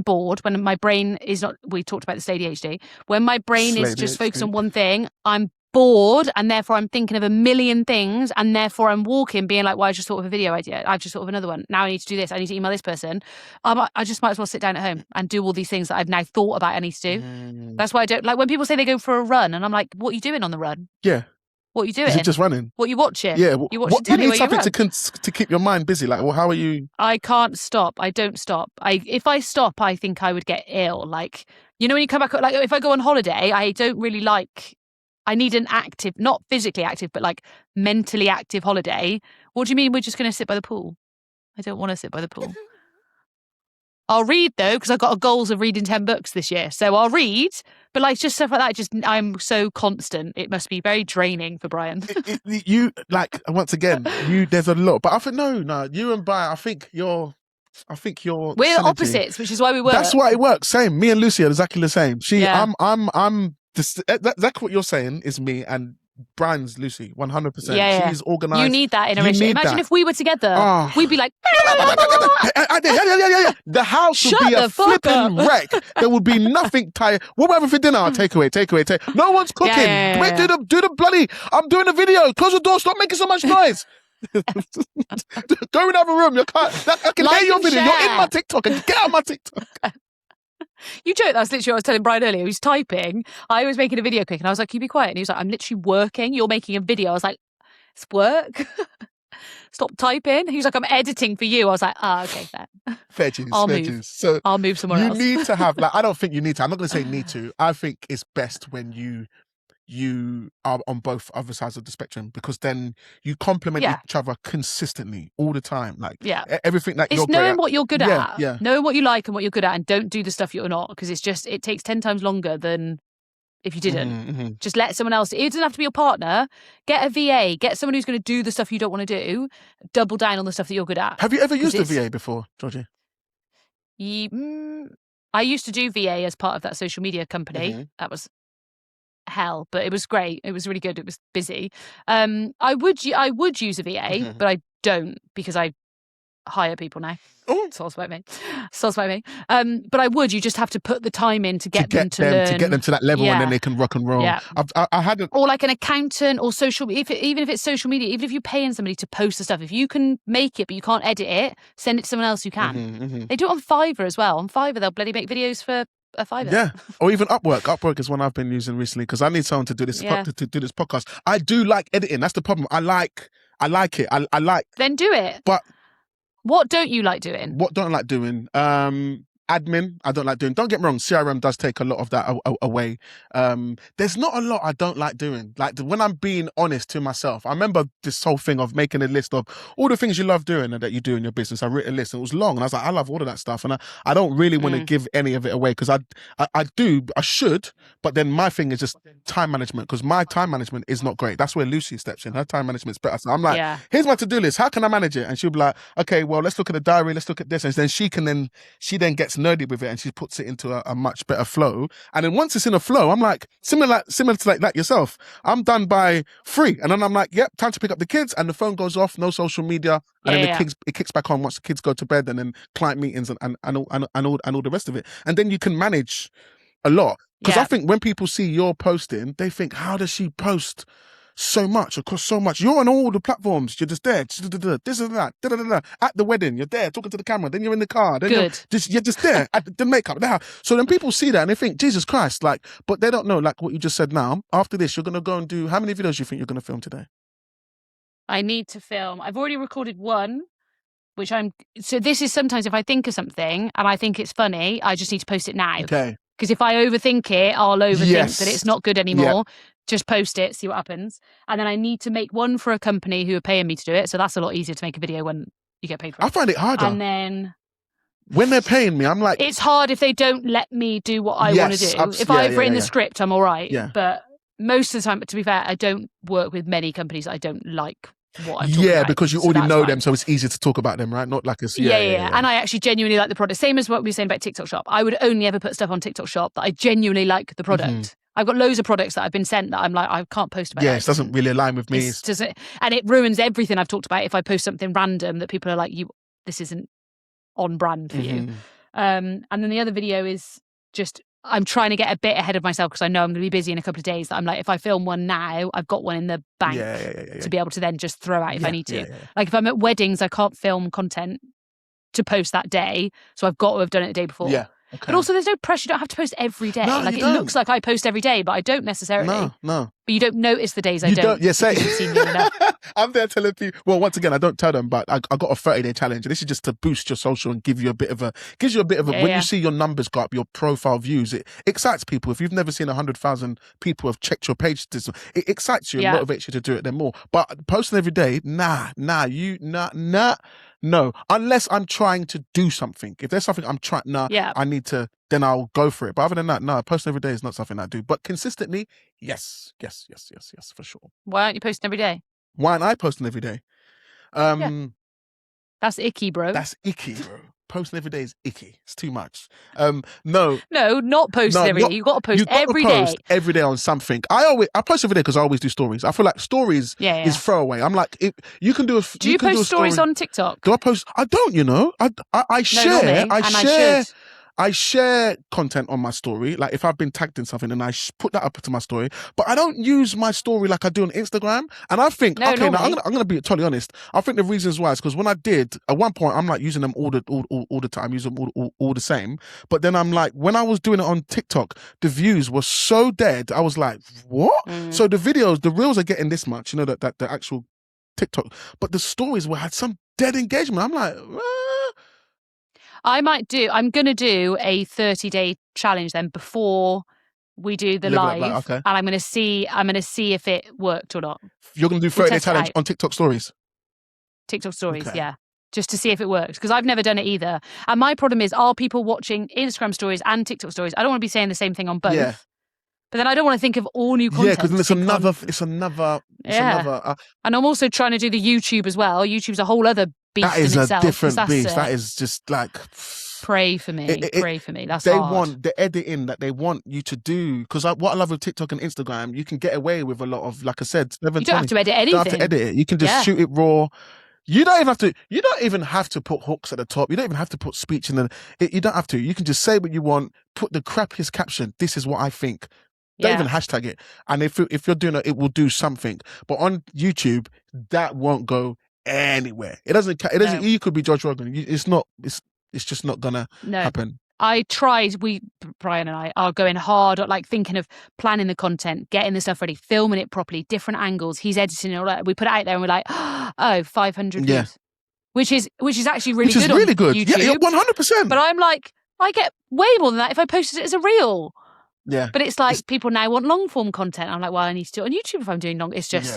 bored, when my brain is not. We talked about this ADHD. When my brain is just focused on one thing, I'm bored, and therefore I'm thinking of a million things, and therefore I'm walking being like, well, I just thought of a video idea, I've just thought of another one, now I need to do this, I need to email this person. I just might as well sit down at home and do all these things that I've now thought about I need to do. That's why I don't like when people say they go for a run, and I'm like, what are you doing on the run? Yeah. What are you doing? Is it just running? What are you watching? Yeah. You need something to keep your mind busy. Like, well, how are you? I can't stop. I don't stop. If I stop, I think I would get ill. Like, you know, when you come back, like if I go on holiday, I don't really like. I need an active, not physically active, but like mentally active holiday. What do you mean we're just going to sit by the pool? I don't want to sit by the pool. I'll read though, because I've got goals of reading 10 books this year. So I'll read, but like just stuff like that, I'm so constant. It must be very draining for Brian. You like, once again, there's a lot, but I think, no, you and Brian, I think you're we're synergy. Opposites, which is why we work. That's why it works. Same. Me and Lucy are exactly the same. I'm exactly what you're saying is me, and Brian's Lucy, 100%. Yeah. She's organised. You need that in a relationship. Imagine if we were together, we'd be like, yeah. The house would be a flipping wreck. There would be nothing tired. What we're having for dinner? Take away. No one's cooking. Yeah. Do the bloody. I'm doing a video. Close the door. Stop making so much noise. Go in another room. I can hear your video. You're in my TikTok. Get out of my TikTok. You joke, that's literally what I was telling Brian earlier. He was typing. I was making a video quick and I was like, can you be quiet? And he was like, I'm literally working. You're making a video. I was like, it's work. Stop typing. He was like, I'm editing for you. I was like, okay, fair. Fair dues. I'll fair move. Dues. So I'll move somewhere else. You need to have, like, I don't think you need to. I'm not going to say need to. I think it's best when you are on both other sides of the spectrum, because then you complement each other consistently all the time. Like everything that you're great at. It's knowing what you're good at. Yeah. Knowing what you like and what you're good at, and don't do the stuff you're not, because it takes 10 times longer than if you didn't. Just let someone else. It doesn't have to be your partner. Get a VA. Get someone who's going to do the stuff you don't want to do. Double down on the stuff that you're good at. Have you ever used a VA before, Georgie? I used to do VA as part of that social media company. That was hell, but it was great. It was really good. It was busy. I would use a VA, but I don't, because I hire people now. Soz about me. But I would. You just have to put the time in to get them to learn. To get them to that level, and then they can rock and roll. Yeah. I had or like an accountant or even if it's social media, even if you're paying somebody to post the stuff, if you can make it but you can't edit it, send it to someone else who can. They do it on Fiverr as well. On Fiverr, they'll bloody make videos for a Fiverr. Yeah, or even Upwork. Upwork is one I've been using recently, because I need someone to do this to do this podcast. I do like editing. That's the problem. I like it. I like. Then do it. But what don't you like doing? What don't I like doing? Admin, I don't like doing. Don't get me wrong, CRM does take a lot of that away. There's not a lot I don't like doing. Like, when I'm being honest to myself, I remember this whole thing of making a list of all the things you love doing and that you do in your business. I wrote a list, and it was long, and I was like, I love all of that stuff, and I don't really want to give any of it away, because I should, but then my thing is just time management, because my time management is not great. That's where Lucy steps in. Her time management's better. So I'm like, here's my to-do list. How can I manage it? And she'll be like, okay, well, let's look at the diary. Let's look at this. And then she then gets nerdy with it, and she puts it into a much better flow. And then once it's in a flow, I'm like, similar to like that yourself, I'm done by 3, and then I'm like, yep, time to pick up the kids, and the phone goes off, no social media, and then it kicks back on once the kids go to bed, and then client meetings and all the rest of it. And then you can manage a lot, because I think when people see you're posting, they think, how does she post so much across so much? You're on all the platforms. You're just there. This and that. At the wedding, you're there talking to the camera. Then you're in the car. Then you're just there at the makeup. So then people see that and they think, Jesus Christ, like, but they don't know, like what you just said now. After this, you're going to go and do, how many videos do you think you're going to film today? I need to film. I've already recorded one, so this is sometimes if I think of something and I think it's funny, I just need to post it now. Okay. Because if I overthink it, I'll overthink that it's not good anymore. Yeah. Just post it, see what happens. And then I need to make one for a company who are paying me to do it. So that's a lot easier to make a video when you get paid for it. I find it harder. And then when they're paying me, I'm like, it's hard if they don't let me do what I want to do. If I've written the script, I'm all right. Yeah. But most of the time, to be fair, I don't work with many companies that I don't like what I'm talking about. Because you So already that's know fine. them, so it's easier to talk about them, right? Not like a Yeah. And I actually genuinely like the product. Same as what we were saying about TikTok Shop. I would only ever put stuff on TikTok Shop that I genuinely like the product. I've got loads of products that I've been sent that I'm like, I can't post about. It doesn't really align with me. And it ruins everything I've talked about if I post something random that people are like, this isn't on brand for you. And then the other video is just, I'm trying to get a bit ahead of myself because I know I'm going to be busy in a couple of days. That I'm like, if I film one now, I've got one in the bank to be able to then just throw out if I need to. Like if I'm at weddings, I can't film content to post that day. So I've got to have done it the day before. Yeah. Okay. But also there's no pressure. You don't have to post every day. No, like you it don't. looks like I post every day, but I don't necessarily. No. But you don't notice the days I don't. Yeah, say because you've seen me enough. I'm there telling people. Well, once again, I don't tell them, but I got a 30-day challenge. And this is just to boost your social and gives you a bit of when you see your numbers go up, your profile views, it excites people. If you've never seen 100,000 people have checked your page, it excites you and motivates you to do it then more. But posting every day, no, unless I'm trying to do something. If there's something I'm trying, I need to, then I'll go for it. But other than that, no, posting every day is not something I do. But consistently, yes, for sure. Why aren't you posting every day? Why aren't I posting every day? That's icky, bro. That's icky, bro. Posting every day is icky. It's too much. No, not posting every day. You've got to post every day. Every day on something. I post every day because I always do stories. I feel like stories is throwaway. I'm like, you can do a. Do you post stories on TikTok? Do I post? I don't. I share. I share content on my story. Like if I've been tagged in something and I put that up to my story, but I don't use my story like I do on Instagram. And I think, now I'm gonna be totally honest. I think the reasons why is because when I did at one point, I'm like using them all the time, using them all the same. But then I'm like, when I was doing it on TikTok, the views were so dead. I was like, what? So the reels are getting this much. That the actual TikTok, but the stories had some dead engagement. I'm like. I'm going to do a 30-day challenge then before we do the live. And I'm going to see if it worked or not. You're going to do 30-day challenge on TikTok stories? TikTok stories, yeah. Just to see if it works. Because I've never done it either. And my problem is, are people watching Instagram stories and TikTok stories? I don't want to be saying the same thing on both. Yeah. But then I don't want to think of all new content. Yeah, because it's another. And I'm also trying to do the YouTube as well. YouTube's a whole other beast in itself. That is a different beast. That is just like... Pray for me. Pray for me. That's hard. They want the editing that they want you to do. Because what I love with TikTok and Instagram, you can get away with a lot of, like I said, 720. You don't have to edit anything. You don't have to edit it. You can just shoot it raw. You don't even have to put hooks at the top. You don't even have to put speech in you don't have to. You can just say what you want, put the crappiest caption. This is what I think. Don't even hashtag it. And if you're doing it, it will do something. But on YouTube, that won't go anywhere. It doesn't. You could be George Rogan. It's just not gonna happen. I tried. Brian and I are going hard at like thinking of planning the content, getting the stuff ready, filming it properly, different angles. He's editing it all that. We put it out there and we're like, 500 views, which is actually really good. Really good. YouTube. Yeah, 100%. But I'm like, I get way more than that if I posted it as a reel. Yeah. But it's like people now want long form content. I'm like, well, I need to do it on YouTube if I'm doing long. It's just,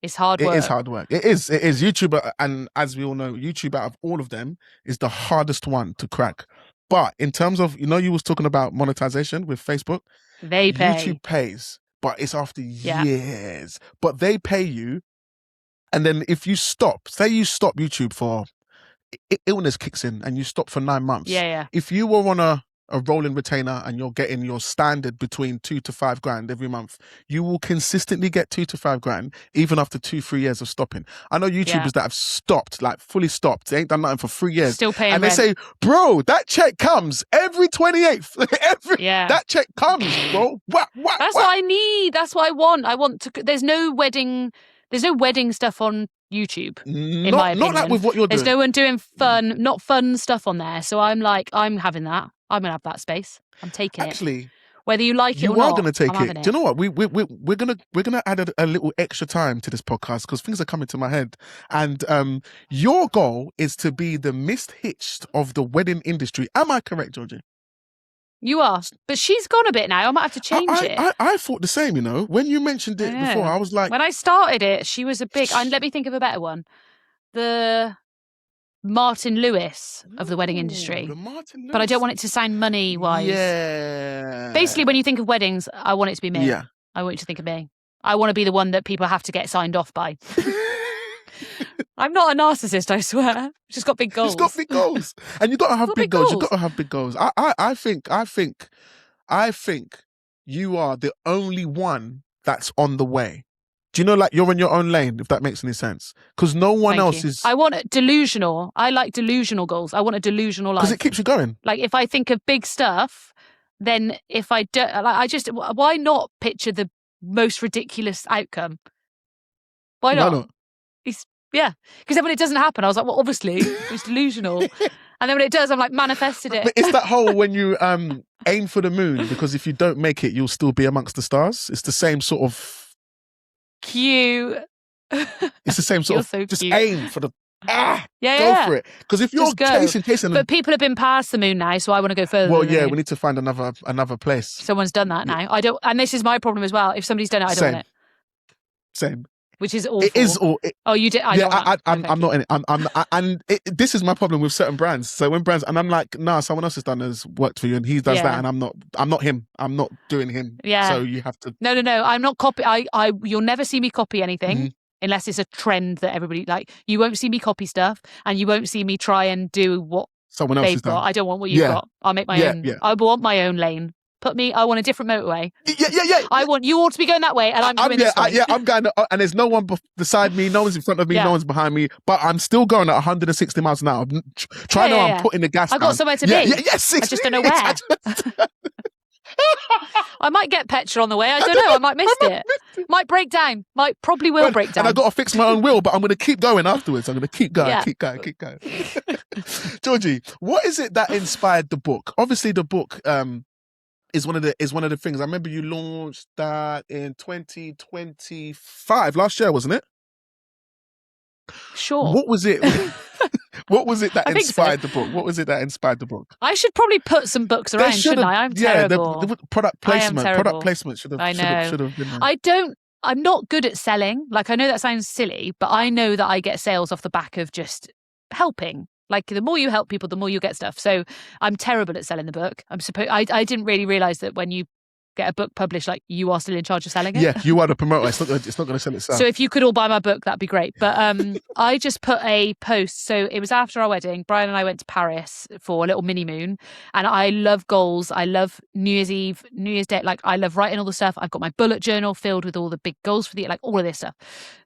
it's hard work. It is hard work. It is YouTube. And as we all know, YouTube out of all of them is the hardest one to crack. But in terms of, you was talking about monetization with Facebook. They pay. YouTube pays, but it's after years. But they pay you. And then if you say you stop YouTube for illness kicks in and you stop for 9 months. Yeah. If you were on a rolling retainer and you're getting your standard between 2 to 5 grand every month, you will consistently get 2 to 5 grand even after 2-3 years of stopping. I know YouTubers that have stopped, like fully stopped. They ain't done nothing for 3 years. Still paying and rent. They say, bro, that check comes every 28th. That check comes, bro. What? That's what I need. That's what I want. I want to. There's no wedding stuff on YouTube, in my opinion. Not like with what you're doing. There's no one doing not fun stuff on there. So I'm like, I'm having that. I'm going to have that space. I'm taking it. Actually, whether you like it or not, you are going to take it. Do you know what? We're gonna add a little extra time to this podcast because things are coming to my head. And your goal is to be the Miss Hitched of the wedding industry. Am I correct, Georgie? You are, but she's gone a bit now. I might have to change it. I thought the same. When you mentioned it before, I was like, when I started it, she was a big. Let me think of a better one. The Martin Lewis of the wedding industry. But I don't want it to sound money-wise. Yeah. Basically, when you think of weddings, I want it to be me. Yeah. I want you to think of me. I want to be the one that people have to get signed off by. I'm not a narcissist, I swear. She's got big goals. She's got big goals, and you got to have big goals. You got to have big goals. I think you are the only one that's on the way. Do you know, like, you're in your own lane, if that makes any sense? Because no one else is. I want delusional. I like delusional goals. I want a delusional life. Because it keeps you going. Like, if I think of big stuff, then if I don't, like, why not picture the most ridiculous outcome? Why not? Yeah. Because then when it doesn't happen, I was like, well, obviously, it's delusional. And then when it does, I'm like, manifested it. But it's that whole when you aim for the moon, because if you don't make it, you'll still be amongst the stars. It's the same sort of. Cute. It's the same sort of. So just cute. aim for the. Go for it. Because if you're chasing. But people have been past the moon now, so I want to go further. Well, yeah, we need to find another place. Someone's done that now. I don't, and this is my problem as well. If somebody's done it, I don't want it. Same. Which is awful. It is all. Oh, you did. I'm not in it. This is my problem with certain brands. So when brands, and I'm like, nah, someone else has done has worked for you, and he does that, and I'm not him. I'm not doing him. Yeah. So you have to. No. I'm not copy. You'll never see me copy anything unless it's a trend that everybody like. You won't see me copy stuff, and you won't see me try and do what someone else has done. I don't want what you've got. I'll make my own. I want my own lane. I want a different motorway. Yeah. I want you all to be going that way, and I'm going this way. I'm going, and there's no one beside me, no one's in front of me, no one's behind me, but I'm still going at 160 miles an hour. I'm putting the gas down. I've got somewhere to be. Yes, I just don't know where. I might get petrol on the way. I don't know. I might miss it. Might break down. Probably will break down. And I got to fix my own wheel, but I'm going to keep going afterwards. I'm going to keep going, keep going. Georgie, what is it that inspired the book? Obviously, the book is one of the things. I remember you launched that in 2025, last year, wasn't it? Sure. What was it? What was it that inspired the book? What was it that inspired the book? I should probably put some books around, shouldn't I? I'm terrible. The product placement. I am Product placement should have been there. I'm not good at selling. Like, I know that sounds silly, but I know that I get sales off the back of just helping. Like, the more you help people, the more you get stuff. So I'm terrible at selling the book. I didn't really realise that when you get a book published, like, you are still in charge of selling it. Yeah, you are the promoter. It's not going to sell itself. So if you could all buy my book, that'd be great. But I just put a post. So it was after our wedding. Brian and I went to Paris for a little mini moon. And I love goals. I love New Year's Eve, New Year's Day. Like, I love writing all the stuff. I've got my bullet journal filled with all the big goals for the year, like all of this stuff.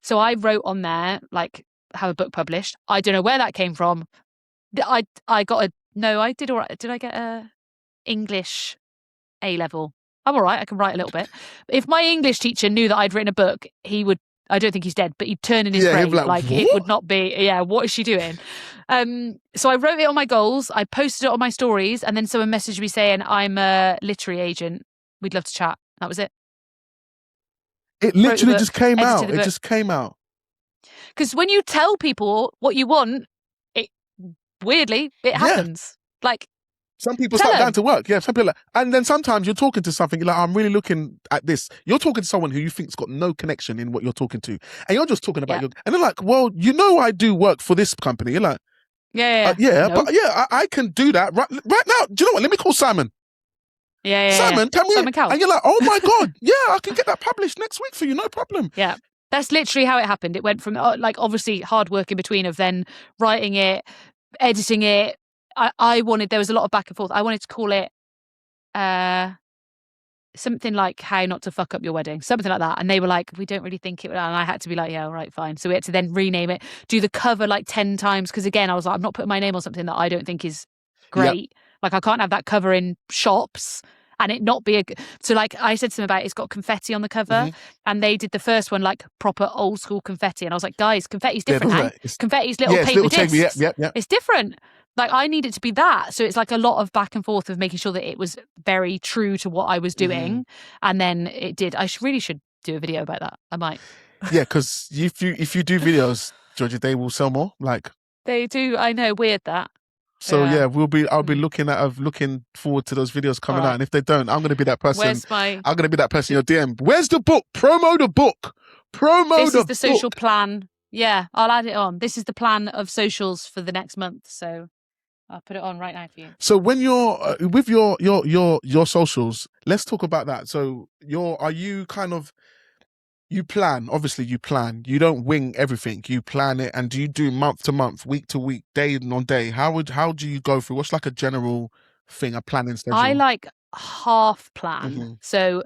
So I wrote on there, like, have a book published. I don't know where that came from. I did all right. Did I get a English A level? I'm all right. I can write a little bit. If my English teacher knew that I'd written a book, he would. I don't think he's dead, but he'd turn in his grave. Like it would not be. Yeah, what is she doing? So I wrote it on my goals. I posted it on my stories, and then someone messaged me saying, "I'm a literary agent. We'd love to chat." That was it. It literally just came out. It just came out. Because when you tell people what you want, weirdly, it happens. Like, some people start down to work. Yeah, some people and then sometimes you're talking to something, you're like, I'm really looking at this. You're talking to someone who you think's got no connection in what you're talking to. And you're just talking about and they're like, well, I do work for this company. You're like, I can do that right now. Do you know what? Let me call Simon. Simon, tell me. Simon Cowell. And you're like, oh my God, I can get that published next week for you, no problem. Yeah. That's literally how it happened. It went from, like, obviously hard work in between of then writing it, editing it. There was a lot of back and forth. I wanted to call it something like How Not to Fuck Up Your Wedding, something like that. And they were like, we don't really think it would. And I had to be like, yeah, all right, fine. So we had to then rename it, do the cover like 10 times. Because again, I was like, I'm not putting my name on something that I don't think is great. Yep. Like, I can't have that cover in shops and it not be so, like, I said something about it's got confetti on the cover, and they did the first one like proper old school confetti, and I was like, guys, confetti's different. Confetti's little paper discs. It's different. Like, I need it to be that. So it's like a lot of back and forth of making sure that it was very true to what I was doing, and then it did. I really should do a video about that. I might. Yeah, because if you do videos, Georgia, they will sell more. Like, they do. I know. Weird that. So I'll be looking forward to those videos coming out. And if they don't, I'm going to be that person. I'm going to be that person in your DM. Where's the book? Promo the book. This is the social plan. Yeah, I'll add it on. This is the plan of socials for the next month. So I'll put it on right now for you. So when you're with your socials, let's talk about that. So are you kind of You plan, obviously you plan. You don't wing everything. You plan it, and do you do month to month, week to week, day on day? How do you go through? What's like a general thing, a planning I schedule? like half plan. Hmm. So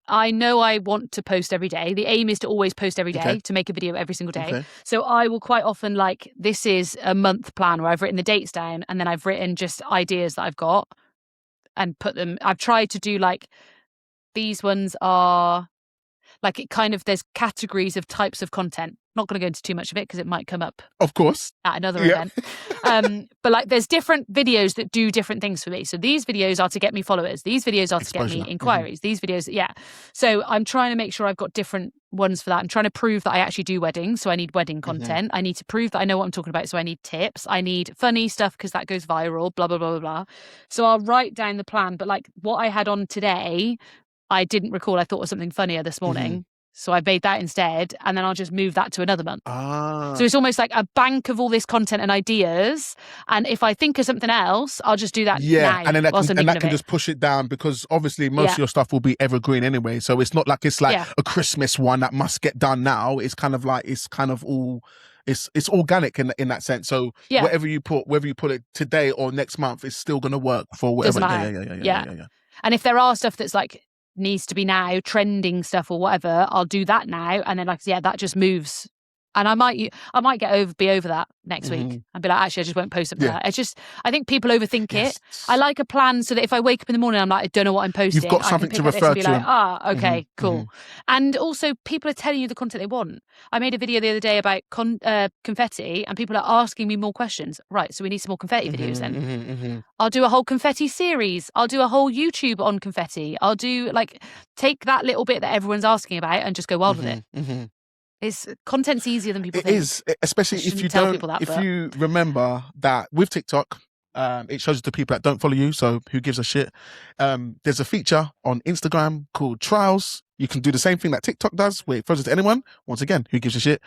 I know I want to post every day. The aim is to always post every Okay. day, to make a video every single day. Okay. So I will quite often this is a month plan where I've written the dates down and then I've written just ideas that I've got and put them. I've tried to do these ones are it kind of, there's categories of types of content. Not going to go into too much of it because it might come up Of course. at another Yeah. event. But there's different videos that do different things for me. So these videos are to get me followers. These videos are to get Exposure. me inquiries. These videos, yeah. So I'm trying to make sure I've got different ones for that. I'm trying to prove that I actually do weddings. So I need wedding content. I need to prove that I know what I'm talking about. So I need tips. I need funny stuff because that goes viral, blah, blah, blah, blah, blah. So I'll write down the plan. But what I had on today, I didn't recall. I thought was something funnier this morning. So I made that instead, and then I'll just move that to another month. So it's almost like a bank of all this content and ideas. And if I think of something else, I'll just do that now. And then that whilst I'm thinking can of it. just push it down, because obviously most of your stuff will be evergreen anyway. So it's not like it's a Christmas one that must get done now. It's kind of all it's organic in that sense. So whatever you put, whether you put it today or next month, it's still gonna work for whatever. Doesn't matter. Yeah. And if there are stuff that's needs to be now, trending stuff or whatever, I'll do that now, and then that just moves. And I might be over that next week and be like, actually, I just won't post something. It's just, I think people overthink it. I like a plan so that if I wake up in the morning, I'm like, I don't know what I'm posting. You've got something to refer to. And be okay, cool. And also, people are telling you the content they want. I made a video the other day about confetti, and people are asking me more questions. Right, so we need some more confetti videos then. I'll do a whole confetti series. I'll do a whole YouTube on confetti. I'll do take that little bit that everyone's asking about and just go wild with it. It's content's easier than people think. It is, especially if you don't. You remember that with TikTok, it shows the people that don't follow you. So who gives a shit? There's a feature on Instagram called Trials. You can do the same thing that TikTok does, where it throws it to anyone. Once again, who gives a shit?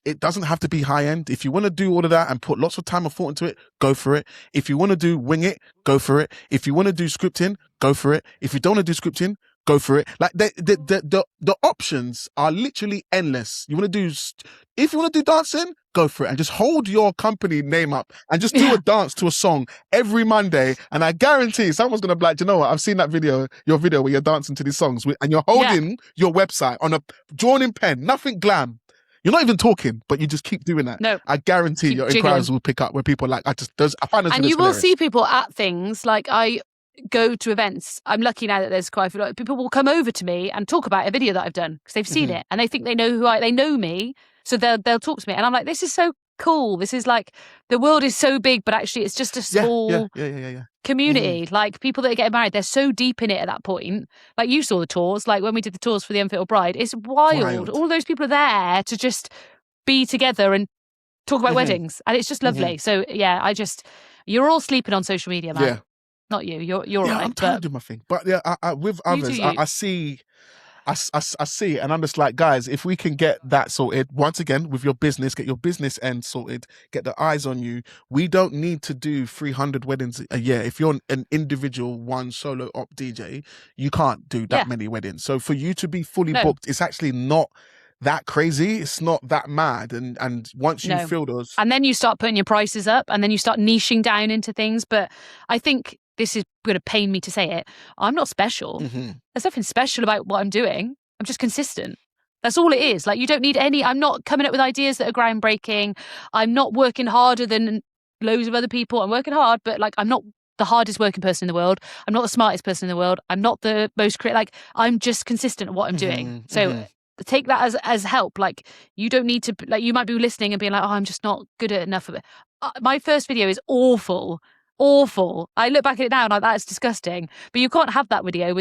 It doesn't have to be high end. If you want to do all of that and put lots of time and thought into it, go for it. If you want to do wing it, go for it. If you want to do scripting, go for it. If you don't want to do scripting, go for it. The options are literally endless. If you want to do dancing, go for it, and just hold your company name up and just do a dance to a song every Monday. And I guarantee someone's gonna be like, you know what? I've seen that video, your video where you're dancing to these songs and you're holding your website on a drawn in pen, nothing glam. You're not even talking, but you just keep doing that. No, I guarantee your inquiries will pick up where people are I find those. And you will see people at things I go to events. I'm lucky now that there's quite a few people will come over to me and talk about a video that I've done because they've seen it and they think they know they know me, so they'll talk to me, and I'm like, this is so cool. This is the world is so big, but actually it's just a small community. People that are getting married, they're so deep in it at that point. You saw the tours, when we did the tours for the Unfitted Bride, it's wild. All those people are there to just be together and talk about weddings, and it's just lovely. So you're all sleeping on social media, man. Not you. You're right. I'm trying to do my thing, but with others, I see it, and I'm just like, guys, if we can get that sorted once again with your business, get your business end sorted, get the eyes on you. We don't need to do 300 weddings a year. If you're an individual one solo op DJ, you can't do that many weddings. So for you to be fully booked, it's actually not that crazy. It's not that mad. And once you feel those, and then you start putting your prices up, and then you start niching down into things. But I think this is going to pain me to say it. I'm not special. There's nothing special about what I'm doing. I'm just consistent. That's all it is. You don't need I'm not coming up with ideas that are groundbreaking. I'm not working harder than loads of other people. I'm working hard, but I'm not the hardest working person in the world. I'm not the smartest person in the world. I'm not the most creative. I'm just consistent at what I'm doing. So take that as help. You don't need to, you might be listening and being like, oh, I'm just not good at enough of it. My first video is awful. I look back at it now and I'm like, that's disgusting. But you can't have that video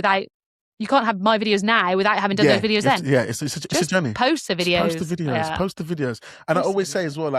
you can't have my videos now without having done those videos then. It's a journey. Post the videos. Post the videos. And I always say as well,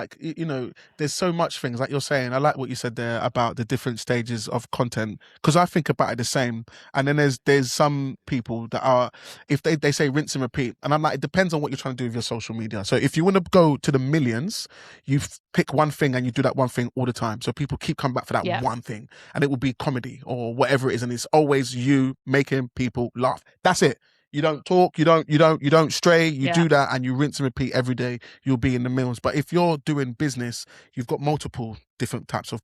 there's so much things like you're saying. I like what you said there about the different stages of content, because I think about it the same. And then there's some people that are, if they say rinse and repeat, and I'm like, it depends on what you're trying to do with your social media. So if you want to go to the millions, you pick one thing and you do that one thing all the time. So people keep coming back for that one thing, and it will be comedy or whatever it is. And it's always you making people laugh. That's it. You don't talk, you don't stray, you Yeah. do that and you rinse and repeat every day, you'll be in the mills. But if you're doing business, you've got multiple different types of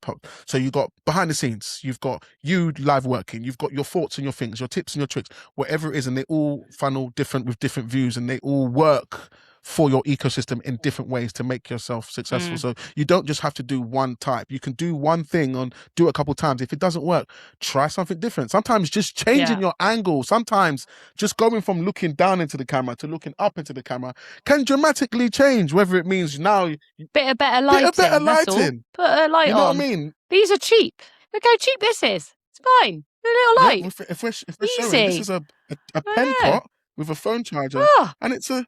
so you've got behind the scenes, you've got you live working, you've got your thoughts and your things, your tips and your tricks, whatever it is, and they all funnel different with different views, and they all work for your ecosystem in different ways to make yourself successful. So you don't just have to do one type. You can do one thing do it a couple of times. If it doesn't work, try something different. Sometimes just changing your angle, sometimes just going from looking down into the camera to looking up into the camera can dramatically change, whether it means now bit of better lighting. That's all. Put a light on. You know what I mean? These are cheap. Look how cheap this is. It's fine. A little light. If we're showing, this is a pen pot with a phone charger, and it's a.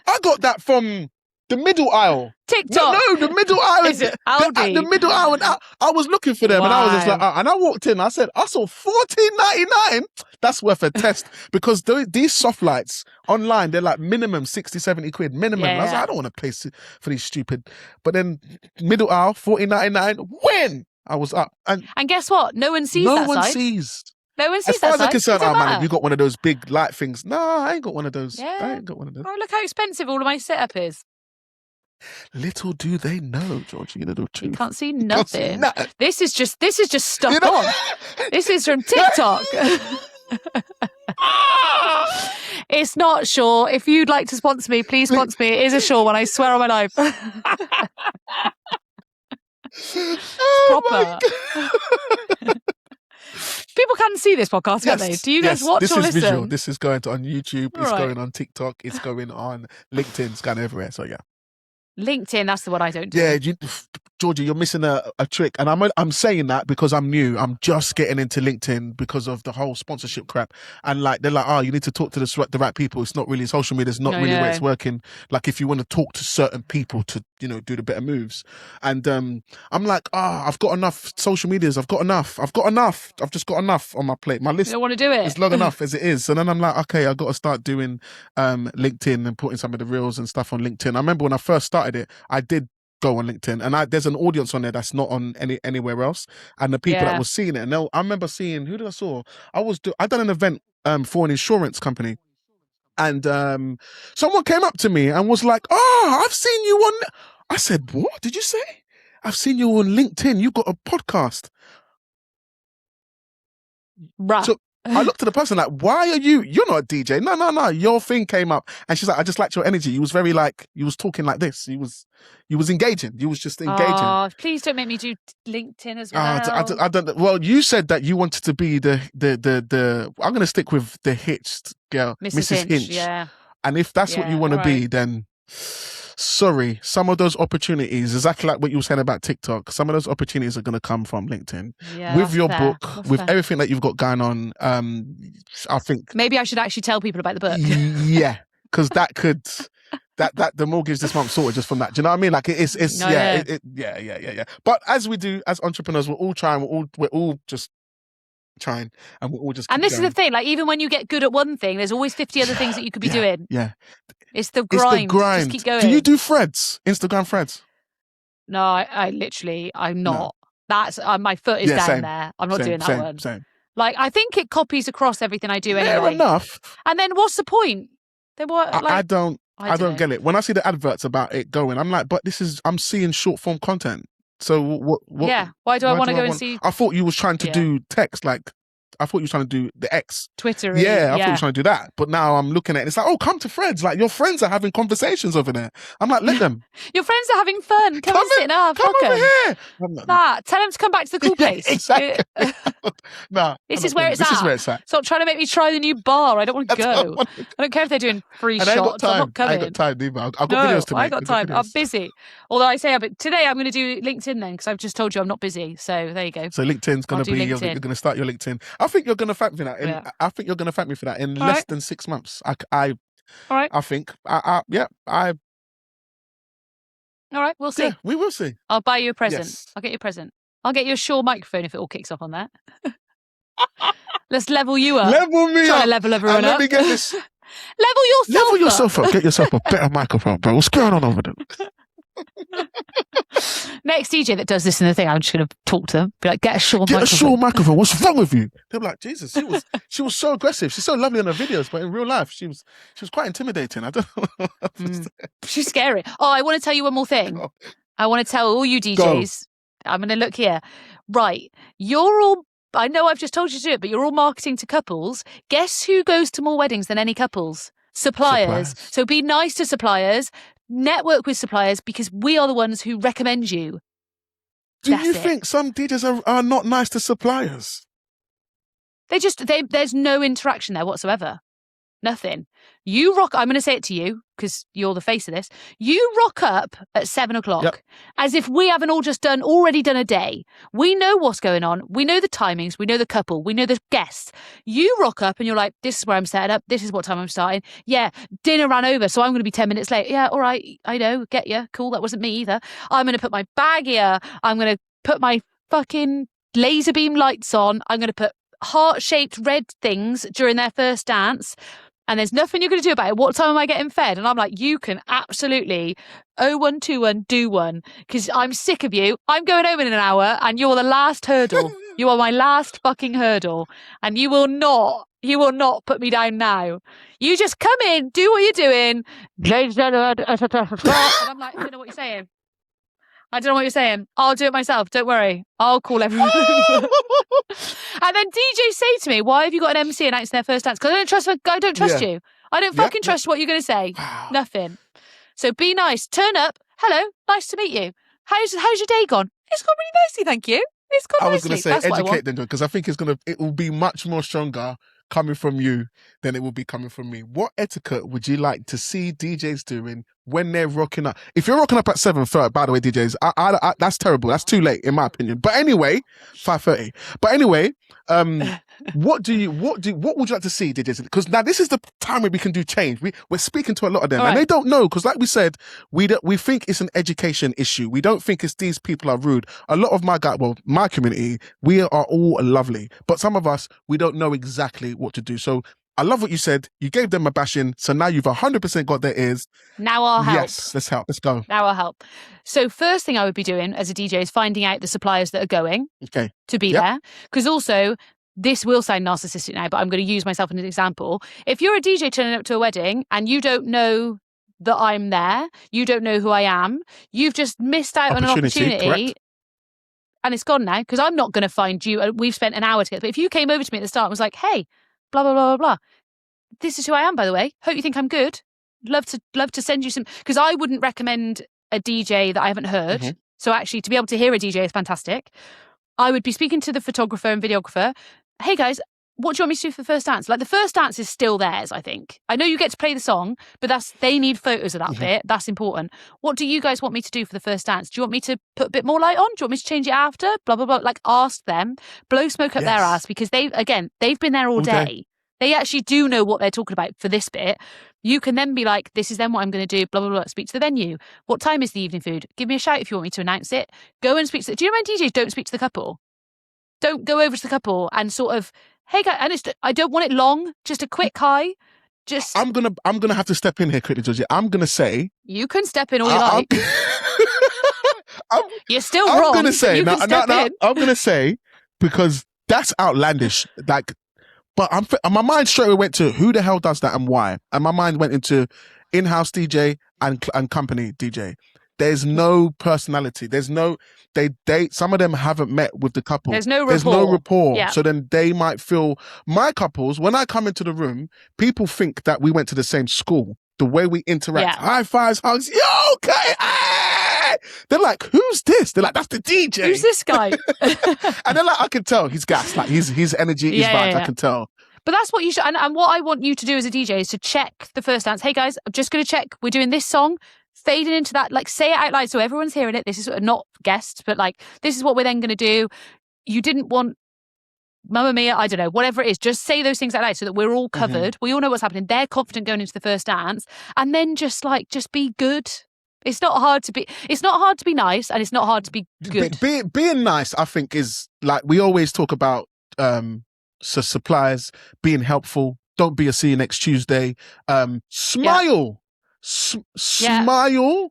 I got that from the middle aisle. TikTok. No, the middle aisle. Is it Aldi? The middle aisle. And I was looking for them, and I was just like, and I walked in. I said, I saw $14.99. That's worth a test, because these soft lights online, they're like minimum 60, 70 quid minimum. I was like, I don't want to pay for these stupid. But then middle aisle, $14.99. When I was up, and guess what? No one sees that side. No one sees. No one sees as far that as I'm concerned, side. man, you got one of those big light things. No, I ain't got one of those. I ain't got one of those. Oh, look how expensive all of my setup is. Little do they know, Georgina, the truth. You can't see nothing. This is just stuck on. This is from TikTok. It's not Shaw. If you'd like to sponsor me, please sponsor me. It is a Shaw one, I swear on my life. It's proper. People can see this podcast, can't they? Do you guys watch or listen? This is visual. This is going on YouTube. It's going on TikTok. It's going on LinkedIn. It's going everywhere. So yeah. LinkedIn, that's the one I don't do. Yeah, Georgia, you're missing a trick. And I'm saying that because I'm new. I'm just getting into LinkedIn because of the whole sponsorship crap. And like, they're like, you need to talk to the right people. It's not really, social media is not really where it's working. Like, if you want to talk to certain people to, do the better moves. And I'm like, I've got enough social medias. I've got enough. I've just got enough on my plate. My list. You don't want to do it. It's long enough as it is. And then I'm like, okay, I've got to start doing LinkedIn and putting some of the reels and stuff on LinkedIn. I remember when I first started it, I did go on LinkedIn, and there's an audience on there that's not on anywhere else. And the people that were seeing it, and I remember seeing, who did I saw? I done an event for an insurance company, and someone came up to me and was like, I've seen you on. I said, what did you say? I've seen you on LinkedIn. You got a podcast. Right. So I looked at the person like, why are you're not a DJ. No. Your thing came up. And she's like, I just liked your energy. You was very you was talking like this. You was engaging. You was just engaging. Oh, please don't make me do LinkedIn as well. I don't. Well, you said that you wanted to be the I'm going to stick with the hitched girl, Mrs. Hinch. Yeah. And if that's what you want to be, then sorry, some of those opportunities, exactly like what you were saying about TikTok, some of those opportunities are going to come from LinkedIn. Yeah, with your book, with everything that you've got going on. I think maybe I should actually tell people about the book. Yeah, because that could that the mortgage this month sorted just from that. Do you know what I mean? Like yeah. But as we do as entrepreneurs, we're all trying. We're all just trying, and we're all just. And this is the thing. Like, even when you get good at one thing, there's always 50 other things that you could be doing. Yeah. It's the grind. Just keep going. Do you do threads? Instagram threads? No, I'm not. No. That's my foot is down there. I'm not doing that one. Same. Like, I think it copies across everything I do anyway. Fair enough. And then what's the point? Then what? Like, I don't get it. When I see the adverts about it going, I'm like, but I'm seeing short form content. So what? Yeah. Why do I want to go and see? I thought you was trying to do text, like. I thought you were trying to do the X. Twitter. Yeah, I thought you were trying to do that. But now I'm looking at it. It's like, come to Threads. Like, your friends are having conversations over there. I'm like, let them. Your friends are having fun. Come and sit and have. Come over here. Tell them to come back to the cool place. Exactly. This is where it's at. Stop trying to make me try the new bar. I don't want to go. I don't care if they're doing free shots. I'm not coming. I ain't got time either. I've got videos to make. I got time. I'm busy. Although I say, today I'm going to do LinkedIn then, because I've just told you I'm not busy. So there you go. So LinkedIn's going to be, you're going to start your LinkedIn. I think you're going to thank me for that. I think you're going to thank me for that in less than 6 months. All right. I think. All right, we'll see. Yeah, we will see. I'll buy you a present. Yes. I'll get you a present. I'll get you a Shaw microphone if it all kicks off on that. Let's level you up. Level me up. Trying to level everyone up. Let me get this. Level yourself up. Get yourself a better microphone, bro. What's going on over there? Next DJ that does this in the thing, I'm just going to talk to them. Be like, get a Shaw microphone. Get a Shaw microphone. What's wrong with you? They'll be like, Jesus, she was so aggressive. She's so lovely on her videos, but in real life, she was quite intimidating. I don't know. She's scary. Oh, I want to tell you one more thing. I want to tell all you DJs. I'm going to look here. Right. You're all, I know I've just told you to do it, but you're all marketing to couples. Guess who goes to more weddings than any couples? Suppliers. So be nice to suppliers. Network with suppliers because we are the ones who recommend you. Do you think some DJs are not nice to suppliers? There's no interaction there whatsoever. Nothing. You rock. I'm going to say it to you because you're the face of this. You rock up at 7 o'clock as if we haven't all just already done a day. We know what's going on. We know the timings. We know the couple. We know the guests. You rock up and you're like, this is where I'm set up. This is what time I'm starting. Yeah, dinner ran over, so I'm going to be 10 minutes late. Yeah, all right. I know. Get you. Cool. That wasn't me either. I'm going to put my bag here. I'm going to put my fucking laser beam lights on. I'm going to put heart-shaped red things during their first dance. And there's nothing you're going to do about it. What time am I getting fed? And I'm like, you can absolutely 0121 do one because I'm sick of you. I'm going home in an hour and you're the last hurdle. You are my last fucking hurdle. And you will not put me down now. You just come in, do what you're doing. And I'm like, I don't know what you're saying. I don't know what you're saying. I'll do it myself. Don't worry. I'll call everyone. And then DJs say to me, why have you got an MC announcing their first dance? Because I don't trust you. I don't fucking trust what you're going to say. Nothing. So be nice. Turn up. Hello. Nice to meet you. How's your day gone? It's gone really nicely, thank you. It's gone nicely. I was going to say educate them because I think it will be much more stronger coming from you than it will be coming from me. What etiquette would you like to see DJs doing when they're rocking up? If you're rocking up at 7:30, by the way, DJs, I that's terrible. That's too late, in my opinion. But anyway, 5:30. But anyway, what would you like to see, DJs? Because now this is the time where we can do change. We're speaking to a lot of them, and they don't know because, like we said, we think it's an education issue. We don't think it's these people are rude. A lot of my community, we are all lovely, but some of us we don't know exactly what to do. So I love what you said. You gave them a bashing, so now you've 100% got their ears. Now I'll help. Yes, let's help. Let's go. Now I'll help. So first thing I would be doing as a DJ is finding out the suppliers that are going to be there. Because also, this will sound narcissistic now, but I'm going to use myself as an example. If you're a DJ turning up to a wedding and you don't know that I'm there, you don't know who I am, you've just missed out on an opportunity. Correct. And it's gone now because I'm not going to find you. We've spent an hour together. But if you came over to me at the start and was like, hey, blah, blah, blah, blah, blah. This is who I am, by the way. Hope you think I'm good. Love to send you some, because I wouldn't recommend a DJ that I haven't heard. Mm-hmm. So actually, to be able to hear a DJ is fantastic. I would be speaking to the photographer and videographer. Hey guys, what do you want me to do for the first dance? Like the first dance is still theirs, I think. I know you get to play the song, but they need photos of that bit. That's important. What do you guys want me to do for the first dance? Do you want me to put a bit more light on? Do you want me to change it after? Blah, blah, blah. Like ask them, blow smoke up their ass because they've been there all day. They actually do know what they're talking about for this bit. You can then be like, this is then what I'm going to do, blah, blah, blah. Speak to the venue. What time is the evening food? Give me a shout if you want me to announce it. Go and speak to do you know when DJs don't speak to the couple? Don't go over to the couple and sort of, hey guys, and I don't want it long, just a quick hi. Just I'm gonna have to step in here quickly, Georgie. I'm gonna say you can step in all you like. You're still wrong. I'm gonna say I'm gonna say because that's outlandish. Like, but my mind straight away went to who the hell does that and why, and my mind went into in-house DJ and company DJ. There's no personality. There's no some of them haven't met with the couple. There's no rapport. Yeah. So then they might feel my couples, when I come into the room, people think that we went to the same school. The way we interact, high fives, hugs, yo, okay. Ah! They're like, who's this? They're like, that's the DJ. Who's this guy? And they're like, I can tell he's gassed. Like his energy, his vibes, I can tell. But that's what you should, and what I want you to do as a DJ is to check the first dance. Hey guys, I'm just going to check. We're doing this song. Fading into that, like say it out loud so everyone's hearing it. This is not guests, but like this is what we're then going to do. You didn't want Mamma Mia, I don't know, whatever it is. Just say those things out loud so that we're all covered. We all know what's happening. They're confident going into the first dance, and then just be good. It's not hard to be nice, and it's not hard to be good. Being nice, I think, is like we always talk about. Suppliers being helpful. Don't be a see you next Tuesday. Smile. Smile.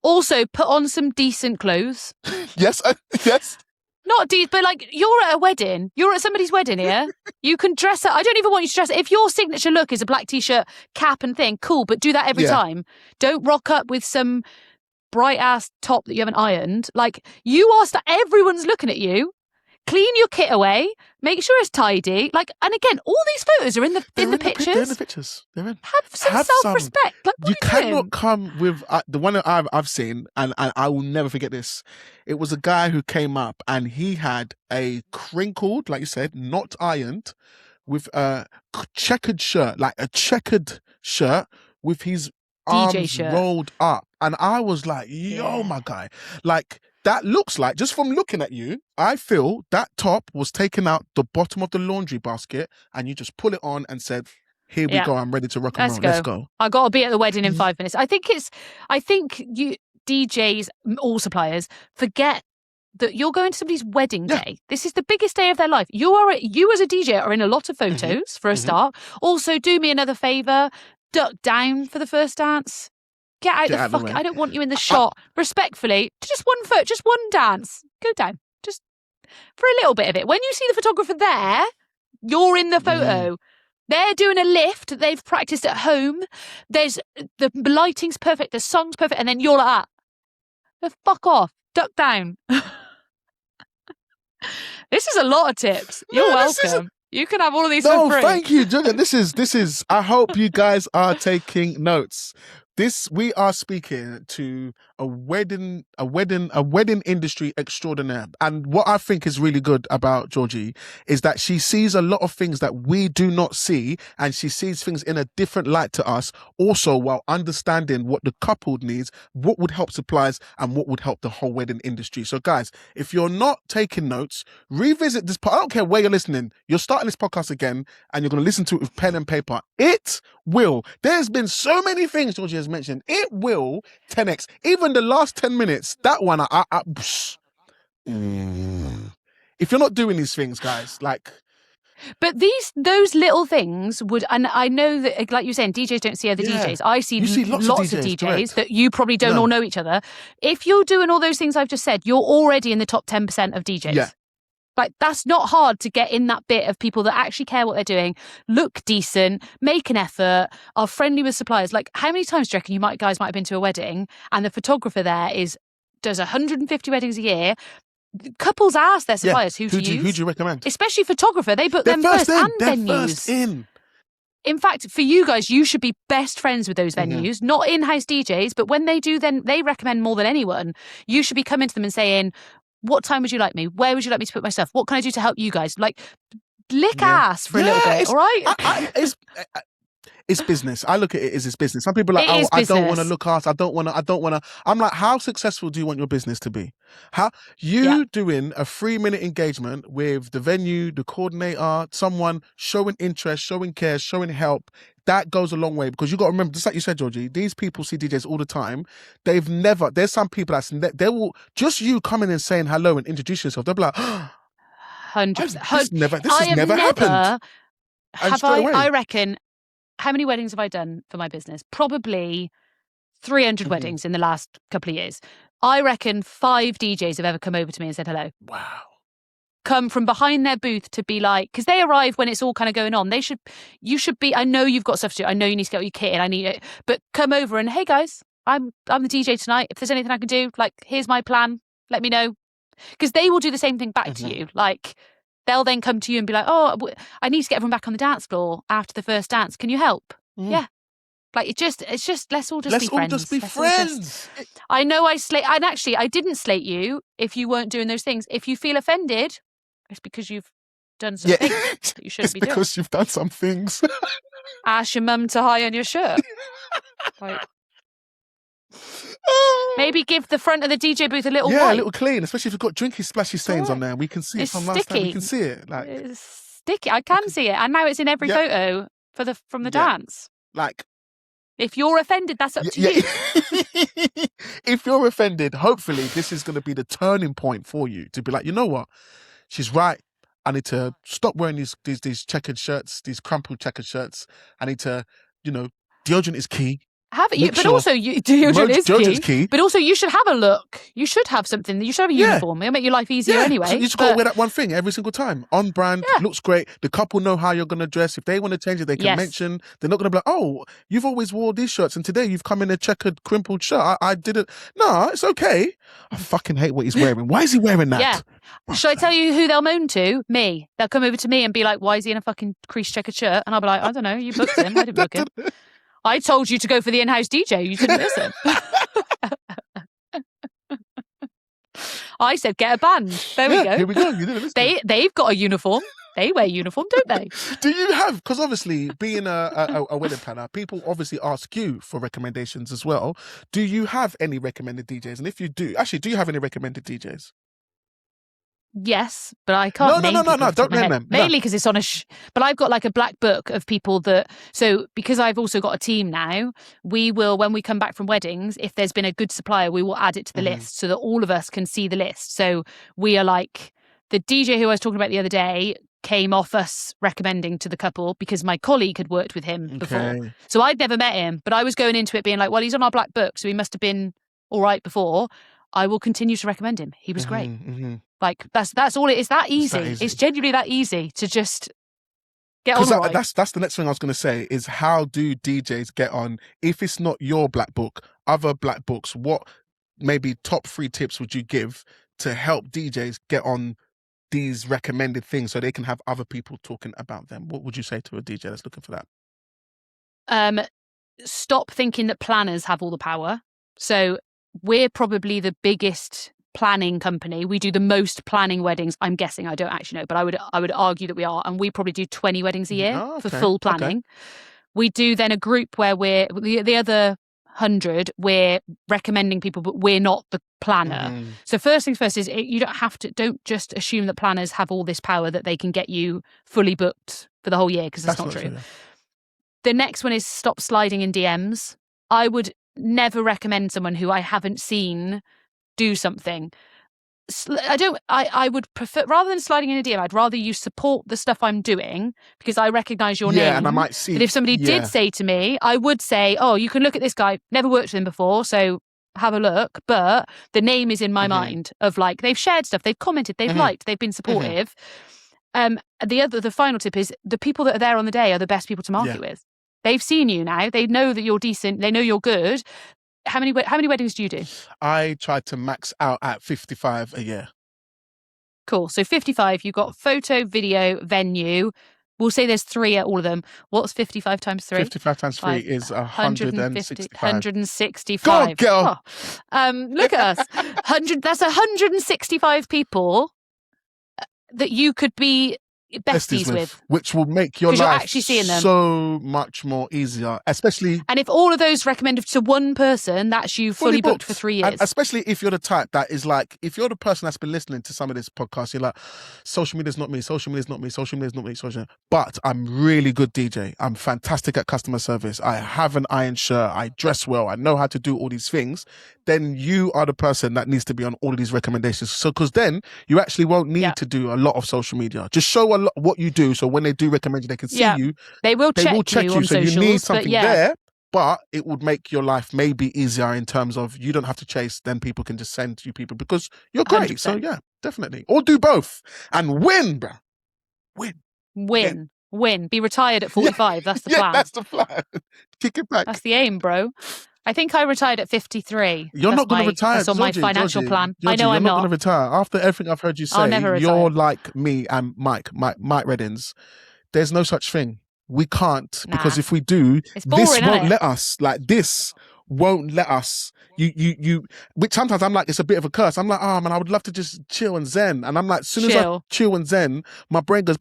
Also, put on some decent clothes. Yes, yes. Not deep, but like you're at a wedding. You're at somebody's wedding here. You can dress up. I don't even want you to dress. If your signature look is a black t-shirt, cap and thing, cool, but do that every time. Don't rock up with some bright ass top that you haven't ironed. Like you are, everyone's looking at you. Clean your kit away. Make sure it's tidy. Like, and again, all these photos are in the pictures. They're in the pictures. They're in. Have some self-respect. Like, you cannot come with the one that I've seen, and I will never forget this. It was a guy who came up, and he had a crinkled, like you said, not ironed, with a checkered shirt, like a checkered shirt with his arms rolled up, and I was like, "Yo, my guy!" Like that looks like, just from looking at you, I feel that top was taken out the bottom of the laundry basket, and you just pull it on and said, "Here we go. I'm ready to rock and roll. Let's go." I got to be at the wedding in 5 minutes. I think you DJs, all suppliers, forget that you're going to somebody's wedding day. This is the biggest day of their life. You as a DJ are in a lot of photos for a start. Also, do me another favor, duck down for the first dance. Get out the fuck. I don't want you in the shot. Respectfully, just one foot, just one dance. Go down, just for a little bit of it. When you see the photographer there, you're in the photo. They're doing a lift that they've practiced at home. The lighting's perfect, the song's perfect, and then you're like that. Fuck off. Duck down. This is a lot of tips. You're welcome. You can have all of these for free. Thank you, Julian. This is. I hope you guys are taking notes. We are speaking to a wedding industry extraordinaire. And what I think is really good about Georgie is that she sees a lot of things that we do not see, and she sees things in a different light to us, also while understanding what the couple needs, what would help suppliers, and what would help the whole wedding industry. So guys, if you're not taking notes, revisit this. I don't care where you're listening. You're starting this podcast again, and you're going to listen to it with pen and paper. It will. There's been so many things Georgie has mentioned. It will 10x. Even the last 10 minutes, that one, if you're not doing these things, guys, like. But those little things would, and I know that, like you're saying, DJs don't see other DJs. I see lots of DJs that you probably don't all know each other. If you're doing all those things I've just said, you're already in the top 10% of DJs. Yeah. Like, that's not hard to get in that bit of people that actually care what they're doing, look decent, make an effort, are friendly with suppliers. Like, how many times do you reckon you guys might have been to a wedding and the photographer there does 150 weddings a year? Couples ask their suppliers who to use. Who do you recommend? Especially photographer. They book them first and venues. In fact, for you guys, you should be best friends with those venues, not in-house DJs, but when they do, then they recommend more than anyone. You should be coming to them and saying, what time would you like me? Where would you like me to put my stuff? What can I do to help you guys? Like, lick ass for a little bit, all right? It's business. I look at it as it's business. Some people are like, I don't want to look ass. I don't want to. I'm like, how successful do you want your business to be? How doing a 3-minute engagement with the venue, the coordinator, someone showing interest, showing care, showing help, that goes a long way, because you got to remember, just like you said, Georgie, these people see DJs all the time. There's some people they will, just you coming and saying hello and introduce yourself, they'll be like, 100%. This has never happened. I reckon, how many weddings have I done for my business? Probably 300 weddings in the last couple of years. I reckon 5 DJs have ever come over to me and said hello. Wow. Come from behind their booth to be like, because they arrive when it's all kind of going on. You should be, I know you've got stuff to do. I know you need to get all your kit in. I need it. But come over and, hey guys, I'm the DJ tonight. If there's anything I can do, like, here's my plan. Let me know. Because they will do the same thing back to you. Like, they'll then come to you and be like, oh, I need to get everyone back on the dance floor after the first dance. Can you help? Yeah. Like, it's just, let's all just be friends. Let's all just be friends. I know and actually, I didn't slate you if you weren't doing those things. If you feel offended, it's because you've done some things that you shouldn't be doing. It's because you've done some things. Ask your mum to iron your shirt. Like, maybe give the front of the DJ booth a little wipe. A little clean, especially if you've got drinky splashy stains on there. We can see it from last time. We can see it. Like, it's sticky. I can see it, and now it's in every photo from the dance. Like, if you're offended, that's up to you. If you're offended, hopefully this is going to be the turning point for you to be like, you know what, she's right. I need to stop wearing these checkered shirts, these crumpled checkered shirts. I need to, deodorant is key. Have it, Make but sure also deodorant is deodorant's key. key. But also, you should have a look. You should have something. You should have a uniform. It'll make your life easier anyway. So you just got to wear that one thing every single time. On brand, looks great. The couple know how you're going to dress. If they want to change it, they can mention. They're not going to be like, oh, you've always wore these shirts and today you've come in a checkered, crimpled shirt. I didn't. No, it's okay. I fucking hate what he's wearing. Why is he wearing that? Yeah. Shall I tell you who they'll moan to? Me. They'll come over to me and be like, why is he in a fucking crease checkered shirt? And I'll be like, I don't know. You booked him. I didn't book him. I told you to go for the in-house DJ. You didn't listen. I said, get a band. There we go. Here we go. You didn't listen. They've got a uniform. They wear uniform, don't they? Do you have, because obviously being a wedding planner, people obviously ask you for recommendations as well. Do you have any recommended DJs? And if you do, actually, do you have any recommended DJs? Yes, but I can't name people No, don't name them. Mainly because it's on but I've got like a black book of people that, so because I've also got a team now, we will, when we come back from weddings, if there's been a good supplier, we will add it to the list so that all of us can see the list. So we are like, the DJ who I was talking about the other day came off us recommending to the couple because my colleague had worked with him before. So I'd never met him, but I was going into it being like, well, he's on our black book, so he must have been all right before. I will continue to recommend him. He was great. Like that's all it is. That easy. It's genuinely that easy to just get on. Right. That's the next thing I was going to say is how do DJs get on if it's not your black book, other black books? What maybe top 3 tips would you give to help DJs get on these recommended things so they can have other people talking about them? What would you say to a DJ that's looking for that? Stop thinking that planners have all the power. So we're probably the biggest planning company. We do the most planning weddings. I'm guessing, I don't actually know, but I would argue that we are, and we probably do 20 weddings a year for full planning. We do then a group where we're the other 100. We're recommending people, but we're not the planner. So first things first is you don't just assume that planners have all this power that they can get you fully booked for the whole year, because that's not true. The next one is stop sliding in DMs. I would never recommend someone who I haven't seen do something. I would prefer, rather than sliding in a DM, I'd rather you support the stuff I'm doing because I recognise your name. Yeah, and I might see. But if somebody did say to me, I would say, oh, you can look at this guy, never worked with him before, so have a look. But the name is in my mind of like, they've shared stuff, they've commented, they've liked, they've been supportive. The final tip is the people that are there on the day are the best people to market with. They've seen you now. They know that you're decent. They know you're good. How many weddings do you do? I try to max out at 55 a year. Cool. So 55, you've got photo, video, venue. We'll say there's 3 at all of them. What's 55 times 3? 55 times 3 is 165. 165. Go on, girl. Look at us. That's 165 people that you could be besties with, which will make your life actually seeing them so much more easier, especially. And if all of those recommended to one person, that's you fully booked for 3 years. And especially if you're the type that is like, if you're the person that's been listening to some of this podcast, you're like, social media's not me, social media's not me, social media's not me, but I'm really good DJ. I'm fantastic at customer service. I have an iron shirt. I dress well. I know how to do all these things. Then you are the person that needs to be on all of these recommendations. So, because then you actually won't need to do a lot of social media. Just show a lot what you do. So when they do recommend you, they can see you. They will check you on so socials, you need something there, but it would make your life maybe easier in terms of you don't have to chase. Then people can just send you people because you're great. 100%. So yeah, definitely. Or do both and win, bro. Win. Be retired at 45. That's the plan. Yeah, that's the plan. Kick it back. That's the aim, bro. I think I retired at 53. You're not going to retire. That's on my financial plan. Georgie, I know I'm not. You're not going to retire. After everything I've heard you say, I'll never retire. You're like me and Mike Reddins. There's no such thing. We can't, because if we do, this won't let us. Like, this won't let us. You. Which sometimes I'm like, it's a bit of a curse. I'm like, oh man, I would love to just chill and zen. And I'm like, as soon as I chill and zen, my brain goes.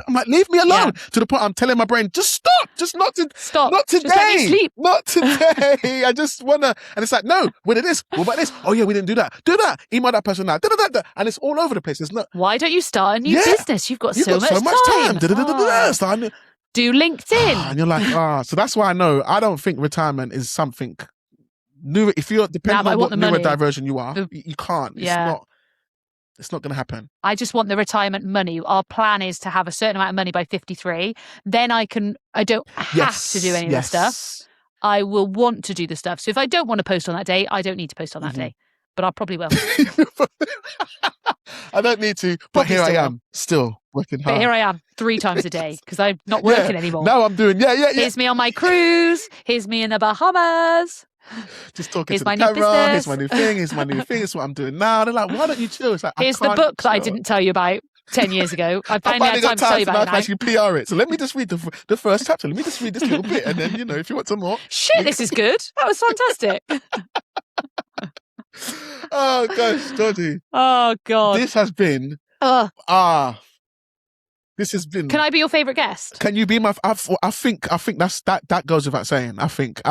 I'm like, leave me alone. To the point I'm telling my brain, just stop. Just not to stop. Not today. Just let me sleep. Not today. I just wanna. And it's like, no. What did this? What about this? Oh yeah, we didn't do that. Do that. Email that person now. Da-da-da-da. And it's all over the place. It's not. Why don't you start a new business? You've got so much time. Da-da-da-da-da. Do LinkedIn. And you're like, so that's why I know. I don't think retirement is something new. If you're depending on what neurodiversion you are, you can't. It's not. It's not going to happen. I just want the retirement money. Our plan is to have a certain amount of money by 53. Then I don't have to do any of the stuff. I will want to do the stuff. So if I don't want to post on that day, I don't need to post on that day. But I probably will. I don't need to, but here I am, still working hard. But here I am 3 times a day because I'm not working anymore. No, I'm doing, Here's me on my cruise. Here's me in the Bahamas. Just talking to the camera. Here's my new thing. Here's my new thing. It's what I'm doing now. They're like, why don't you chill? It's like, here's the book that I didn't tell you about 10 years ago. I finally had time to tell you about it now. Actually PR it. So let me just read the first chapter. Let me just read this little bit. And then, if you want some more. Shit, this is good. That was fantastic. Oh, gosh, Georgie. Oh, God. This has been... This has been... Can I be your favourite guest? Can you be my... I think that goes without saying. I think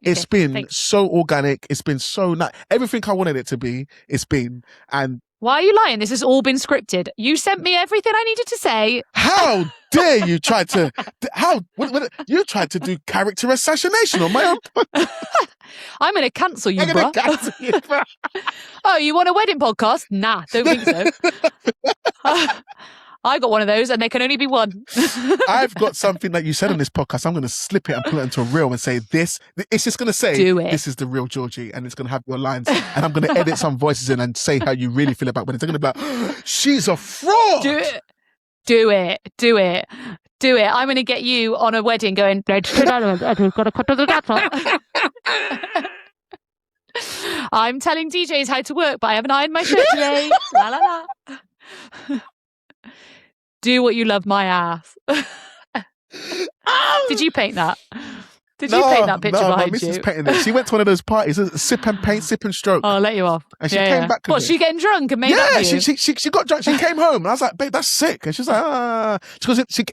it's been so organic. It's been so... everything I wanted it to be, it's been. And why are you lying? This has all been scripted. You sent me everything I needed to say. How dare you try to... you tried to do character assassination on my own... I'm going to cancel you, I'm going to cancel you, bro. Oh, you want a wedding podcast? Nah, don't think so. I got one of those and there can only be one. I've got something that you said on this podcast. I'm going to slip it and put it into a reel and say this. It's just going to say, this is the real Georgie, and it's going to have your lines. And I'm going to edit some voices in and say how you really feel about it. It's going to be like, she's a fraud. Do it. I'm going to get you on a wedding going, I'm telling DJs how to work, but I haven't ironed my shirt today. La la la. Do what you love, my ass. Did you paint that? Did you paint that picture behind you? No, my missus painted it. She went to one of those parties, sip and paint, sip and stroke. Oh, I'll let you off. And she came back. What, she getting drunk and made that for you? She got drunk. She came home and I was like, babe, that's sick. And she's like, She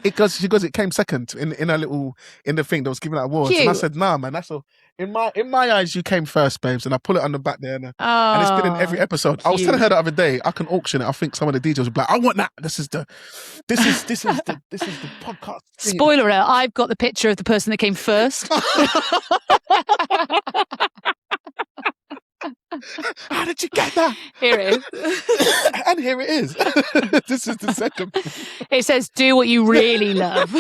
goes, it came second in her little, in the thing that was giving out awards. Cute. And I said, nah, man, that's all. In my eyes, you came first, babes, and I pull it on the back there, and it's been in every episode. Cute. I was telling her the other day, I can auction it. I think some of the DJs will be like, I want that. This is the podcast. Spoiler alert! I've got the picture of the person that came first. How did you get that? Here it is. And here it is. This is the second. It says, "Do what you really love."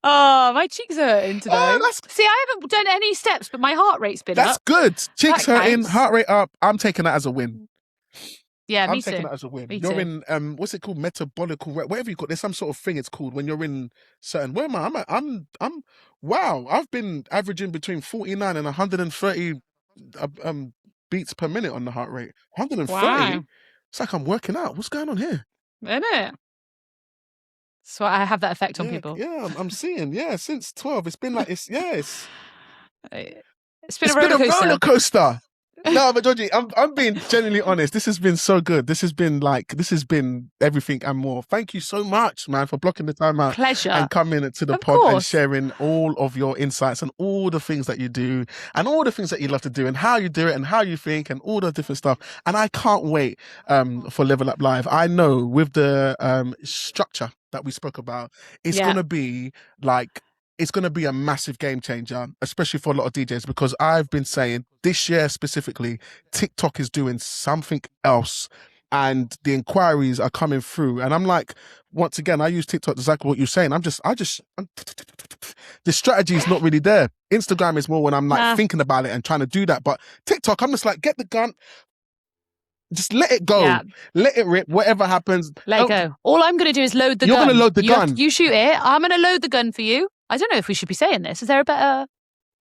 Oh, my cheeks are hurting today. See, I haven't done any steps, but my heart rate's been up. That's good. Cheeks hurting, heart rate up. I'm taking that as a win. Yeah, I'm taking that as a win. You're in what's it called? Metabolical, whatever you call. There's some sort of thing it's called when you're in certain. Where am I? I'm wow. I've been averaging between 49 and 130 beats per minute on the heart rate. 130. Wow. It's like I'm working out. What's going on here? Isn't it? So I have that effect on people. Yeah, I'm seeing. Yeah, since 12, it's been like it's been a roller coaster. No, but Georgie, I'm being genuinely honest. This has been so good. This has been everything and more. Thank you so much, man, for blocking the time out. Pleasure. And coming to the pod and sharing all of your insights and all the things that you do and all the things that you love to do and how you do it and how you think and all the different stuff. And I can't wait for Level Up Live. I know with the structure that we spoke about, it's going to be like, it's going to be a massive game changer, especially for a lot of DJs, because I've been saying this year specifically, TikTok is doing something else and the inquiries are coming through. And I'm like, once again, I use TikTok exactly what you're saying. The strategy is not really there. Instagram is more when I'm like thinking about it and trying to do that. But TikTok, I'm just like, get the gun. Just let it go. Yeah. Let it rip. Whatever happens. Let it go. All I'm going to do is load the gun. You're going to load the gun. You shoot it. I'm going to load the gun for you. I don't know if we should be saying this. Is there a better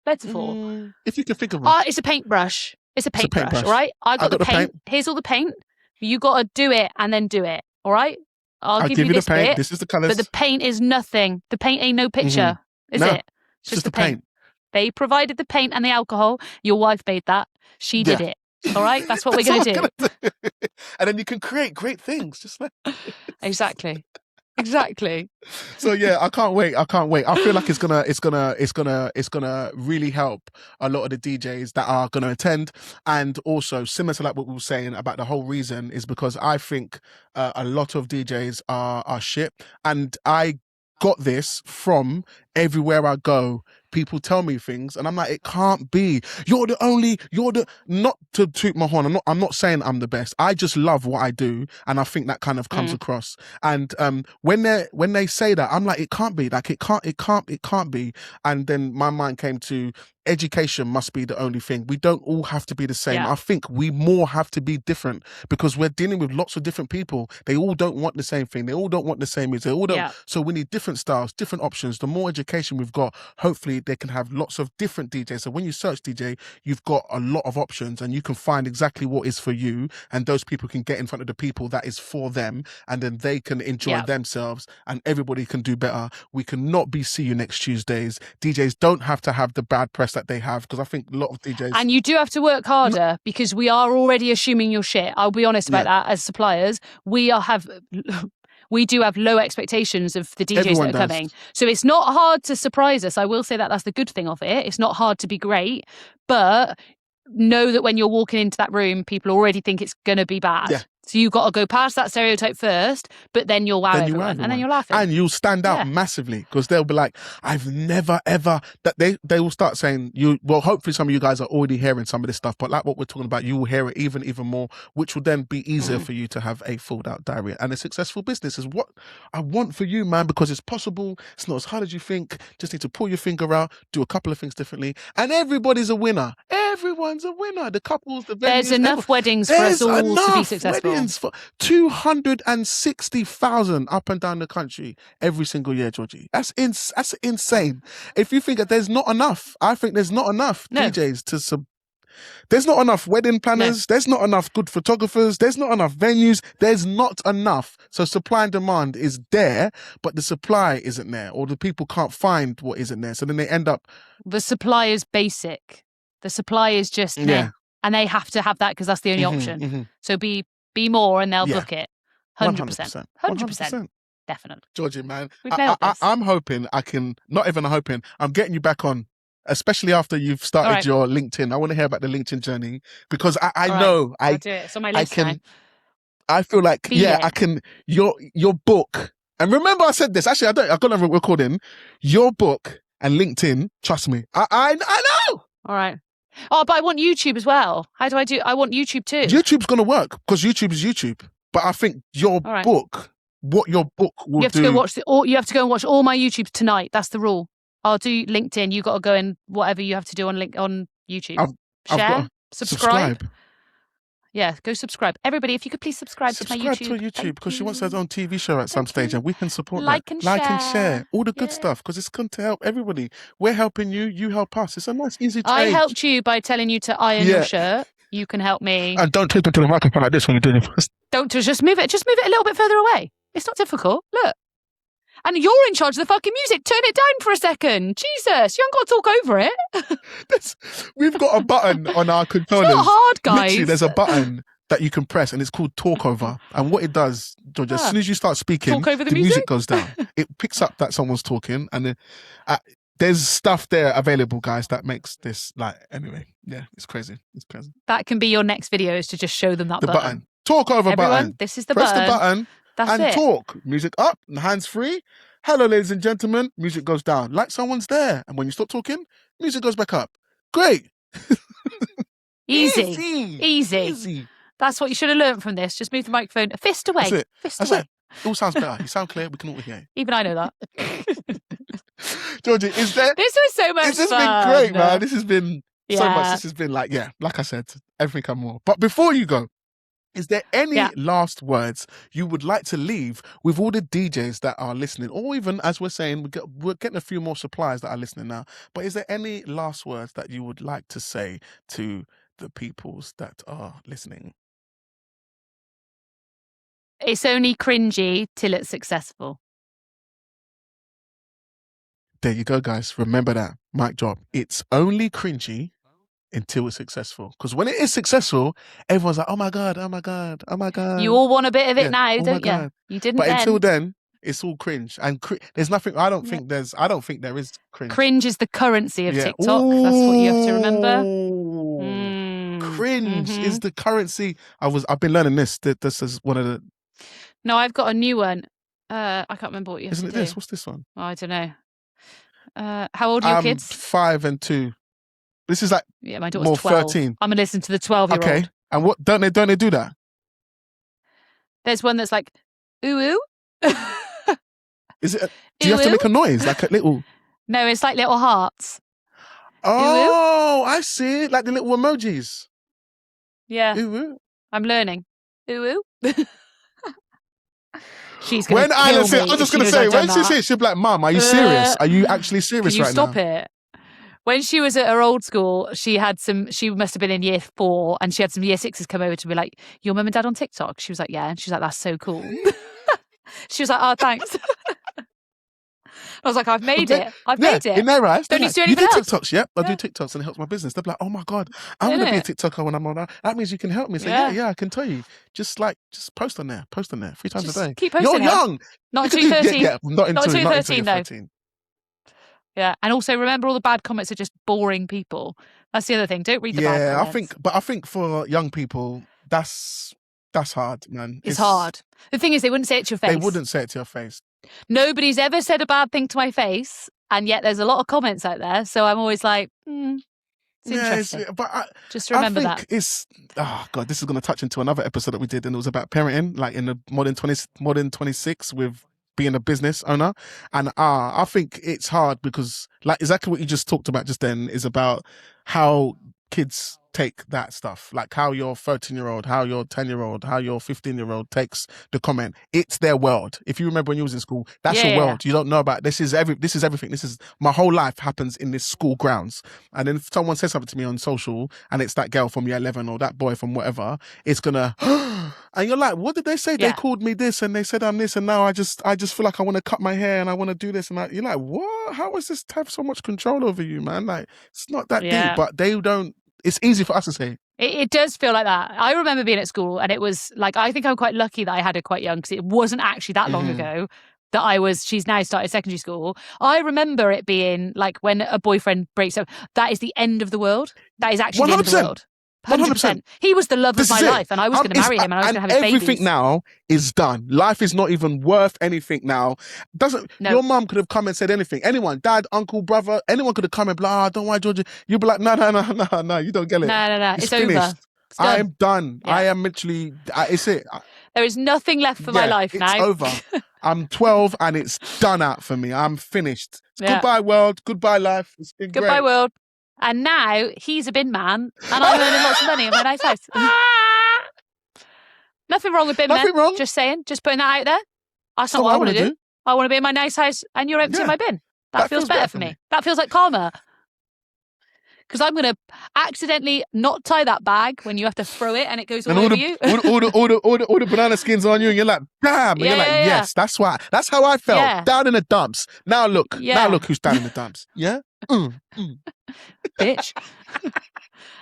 metaphor? If you can think of one. It's a paintbrush. It's a paintbrush, all right? I got the paint. Here's all the paint. You got to do it and then do it, all right? I'll give you the this paint. bit, this is the colours. But the paint is nothing. The paint ain't no picture, is it? It's just the paint. They provided the paint and the alcohol. Your wife made that. She did it. All right? That's what we're going to do. And then you can create great things. Just like Exactly. So yeah, I can't wait. I feel like it's gonna really help a lot of the DJs that are gonna attend. And also similar to like what we were saying about the whole reason is because I think a lot of DJs are shit. And I got this from everywhere I go. people tell me things, and I'm like, it can't be. You're not to toot my horn. I'm not saying I'm the best. I just love what I do, and I think that kind of comes across. And when they say that, I'm like, it can't be. Like, it can't be. And then my mind came to education must be the only thing. We don't all have to be the same. Yeah. I think we more have to be different, because we're dealing with lots of different people. They all don't want the same thing. They all don't want the same music. They all don't. So we need different styles, different options. The more education we've got, hopefully they can have lots of different DJs. So when you search DJ, you've got a lot of options, and you can find exactly what is for you, and those people can get in front of the people that is for them, and then they can enjoy themselves, and everybody can do better. We cannot be see you next Tuesdays. DJs don't have to have the bad press that they have, because I think a lot of DJs, and you do have to work harder, because we are already assuming your shit. I'll be honest about that. As suppliers, we do have low expectations of the DJs Everyone that are coming. So it's not hard to surprise us. I will say that that's the good thing of it. It's not hard to be great, but know that when you're walking into that room, people already think it's going to be bad. So you've got to go past that stereotype first, but then you'll wow everyone, and then you're laughing. And you'll stand out massively, because they'll be like, I've never, ever, that they will start saying, hopefully some of you guys are already hearing some of this stuff, but like what we're talking about, you will hear it even more, which will then be easier for you to have a filled out diary. And a successful business is what I want for you, man, because it's possible. It's not as hard as you think. Just need to pull your finger out, do a couple of things differently, and everybody's a winner. Everyone's a winner. The couples, the venues. There's enough weddings for us all to be successful. For 260,000 up and down the country every single year, Georgie. That's insane. If you think that there's not enough, I think there's not enough DJs to there's not enough wedding planners. There's not enough good photographers. There's not enough venues. There's not enough. So supply and demand is there, but the supply isn't there, or the people can't find what isn't there. So then they end up. The supply is basic. The supply is just and they have to have that because that's the only option. So be more, and they'll book it. 100%. 100%. Definitely. Georgie, man, I'm hoping I can. Not even hoping. I'm getting you back on. Especially after you've started your LinkedIn. I want to hear about the LinkedIn journey, because I know I'll do it. It's on my list. I feel like I can. Your book, and remember I said this. Actually, I've got a recording. Your book and LinkedIn. Trust me, I know. All right. Oh, but I want YouTube as well. How do I do? I want YouTube too. YouTube's gonna work, because YouTube is YouTube. But I think your book, what your book will do. You have to go and watch all my YouTube tonight. That's the rule. I'll do LinkedIn. You got to go and whatever you have to do on YouTube. Share, subscribe. Yeah, go subscribe. Everybody, if you could please subscribe to my YouTube. Subscribe to YouTube, because she wants her own TV show at some stage, and we can support like that. And and share. All the good stuff, because it's going to help everybody. We're helping you. You help us. It's a nice, easy trade. I helped you by telling you to iron your shirt. You can help me. And don't talk into the microphone like this when you're doing it. Don't just move it. Just move it a little bit further away. It's not difficult. Look. And you're in charge of the fucking music. Turn it down for a second. Jesus, you haven't got to talk over it. We've got a button on our controllers. It's not hard, guys. Literally, there's a button that you can press, and it's called talk over. And what it does, George, as soon as you start speaking, the music goes down. It picks up that someone's talking, and then there's stuff there available, guys, that makes this anyway. Yeah, it's crazy. It's crazy. That can be your next video, is to just show them that button. Talk over Everyone, button. This is the Press button. the button. That's and it. Talk. Music up, hands free. Hello, ladies and gentlemen. Music goes down. Like someone's there. And when you stop talking, music goes back up. Great. Easy. That's what you should have learned from this. Just move the microphone a fist away. That's it. Fist That's away. it. It all sounds better. You sound clear. We can all hear you. Even I know that. Georgie, This was so much fun. This has been great, man. This has been so much. This has been like I said, everything and more. But before you go, is there any last words you would like to leave with all the DJs that are listening? Or even, as we're saying, we're getting a few more suppliers that are listening now. But is there any last words that you would like to say to the peoples that are listening? It's only cringy till it's successful. There you go, guys. Remember that. Mic drop. It's only cringy until it's successful. Because when it is successful, everyone's like, oh my God, oh my God, oh my God. You all want a bit of it now, don't you? You didn't. But until then, it's all cringe. And there's nothing, I don't think there is cringe. Cringe is the currency of TikTok. That's what you have to remember. Cringe is the currency. I've been learning this. This is one of the. No, I've got a new one. I can't remember what you have Isn't to it do. this? What's this one? Oh, I don't know. How old are your kids? 5 and 2. This is like My daughter's more 12. 13. I'm gonna listen to the 12-year-old. Okay. And what don't they do that? There's one that's like, ooh ooh. Is it? Do you have to make a noise like a little? No, it's like little hearts. Oh, I see. Like the little emojis. Yeah. Ooh, ooh. I'm learning. Ooh ooh. She's gonna When kill Isla me. said, I'm just gonna if say, she knows I've done when she that. says, she'll be like, "Mum, are you serious? Are you actually serious Can you right stop now?" it? When she was at her old school, she must have been in year 4, and she had some year 6s come over to be like, "Your mum and dad on TikTok?" She was like, "Yeah." And she's like, "That's so cool." She was like, "Oh, thanks." I was like, "I've made it. I've made it. In their eyes, Don't they're need to do like, you do anything else." TikToks, yep. I do Yeah. TikToks and it helps my business. They're like, oh my God, I'm going to be a TikToker when I'm on that. That means you can help me. So yeah, I can tell you. Just post on there 3 times Just a day. keep posting. You're young. Not You until can you're do- 13. Yeah, not until you're 13 though. 13. Yeah, and also remember all the bad comments are just boring people. That's the other thing. Don't read the bad comments. I think for young people, that's hard, man. It's hard. The thing is, they wouldn't say it to your face. They wouldn't say it to your face. Nobody's ever said a bad thing to my face, and yet there's a lot of comments out there. So I'm always like, it's interesting. Just remember I think that. it's God. This is going to touch into another episode that we did, and it was about parenting, like in the modern 26 with being a business owner. And I think it's hard because, like, exactly what you just talked about just then is about how kids take that stuff, like how your 13-year-old, how your 10-year-old, how your 15-year-old takes the comment. It's their world. If you remember when you was in school, that's your world. You don't know about this is everything. This is my whole life happens in this school grounds. And then if someone says something to me on social and it's that girl from year 11 or that boy from whatever, it's gonna and you're like, what did they say? Yeah. They called me this and they said I'm this, and now I just feel like I want to cut my hair and I want to do this, and you're like, what? How is this to have so much control over you, man? Like, it's not that deep, but they don't. It's easy for us to say. It does feel like that. I remember being at school, and it was like, I think I'm quite lucky that I had her quite young, because it wasn't actually that long ago that she's now started secondary school. I remember it being like, when a boyfriend breaks up, that is the end of the world. That is actually the end of the world. 100%. He was the love of my life, and I was going to marry him, and I was going to have his babies. Everything now is done. Life is not even worth anything now. Your mum could have come and said anything. Anyone, dad, uncle, brother, anyone could have come and blah, don't worry, Georgie. You'd be like, no, you don't get it. No. It's finished. Over. It's I am done. Yeah. I am literally. It's it. There is nothing left for my life now. It's over. I'm 12 and it's done out for me. I'm finished. Goodbye, world. Goodbye, life. It's been Goodbye, great. world. And now he's a bin man, and I'm earning lots of money in my nice house. Nothing wrong with bin men. Nothing wrong. Just saying, just putting that out there. That's not what I want to do. I want to be in my nice house, and you're emptying my bin. That feels better for me. That feels like karma. Because I'm going to accidentally not tie that bag when you have to throw it and it goes all over you. all the banana skins on you, and you're like, damn. And you're like, yes, that's why. That's how I felt. Down in the dumps. Now look who's down in the dumps. Yeah? Bitch.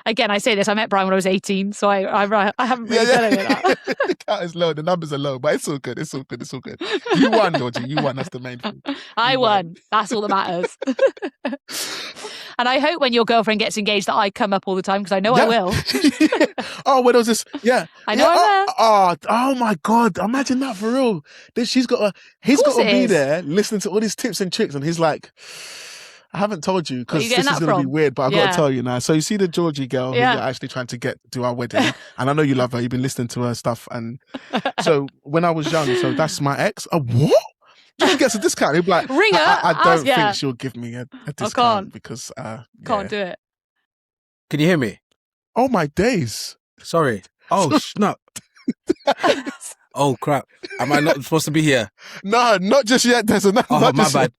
Again, I say this, I met Brian when I was 18, so I haven't really done any of that. The count is low, the numbers are low, but it's all good. You won, Georgie. You won. That's the main thing. I won. That's all that matters. And I hope when your girlfriend gets engaged that I come up all the time, because I know I will. Oh, where was this? Yeah. I know I'm there. Oh my God. Imagine that for real. He's got to be there listening to all these tips and tricks, and he's like, I haven't told you because this is going to be weird, but I've got to tell you now. So you see the Georgie girl who you're actually trying to get to our wedding, and I know you love her. You've been listening to her stuff. And so when I was young, so that's my ex. What? She gets a discount. He'd be like, ring her. I don't think she'll give me a discount because can't do it. Can you hear me? Oh my days. Sorry. Oh, no. Oh crap. Am I not supposed to be here? No, not just yet. There's another. Oh, my bad.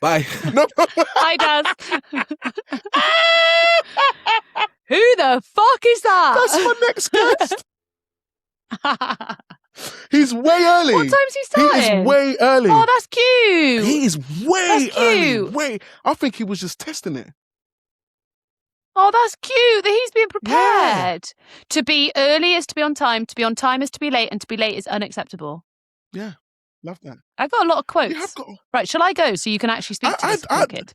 Bye. No. Hi, Daz. Who the fuck is that? That's my next guest. He's way early. What time's he starting? He is way early. Oh, that's cute. He is way early. Cute. I think he was just testing it. Oh, that's cute that he's being prepared. To be early is to be on time is to be late, and to be late is unacceptable. Yeah, love that. I've got a lot of quotes. You have got... Right, shall I go so you can actually speak to this kid?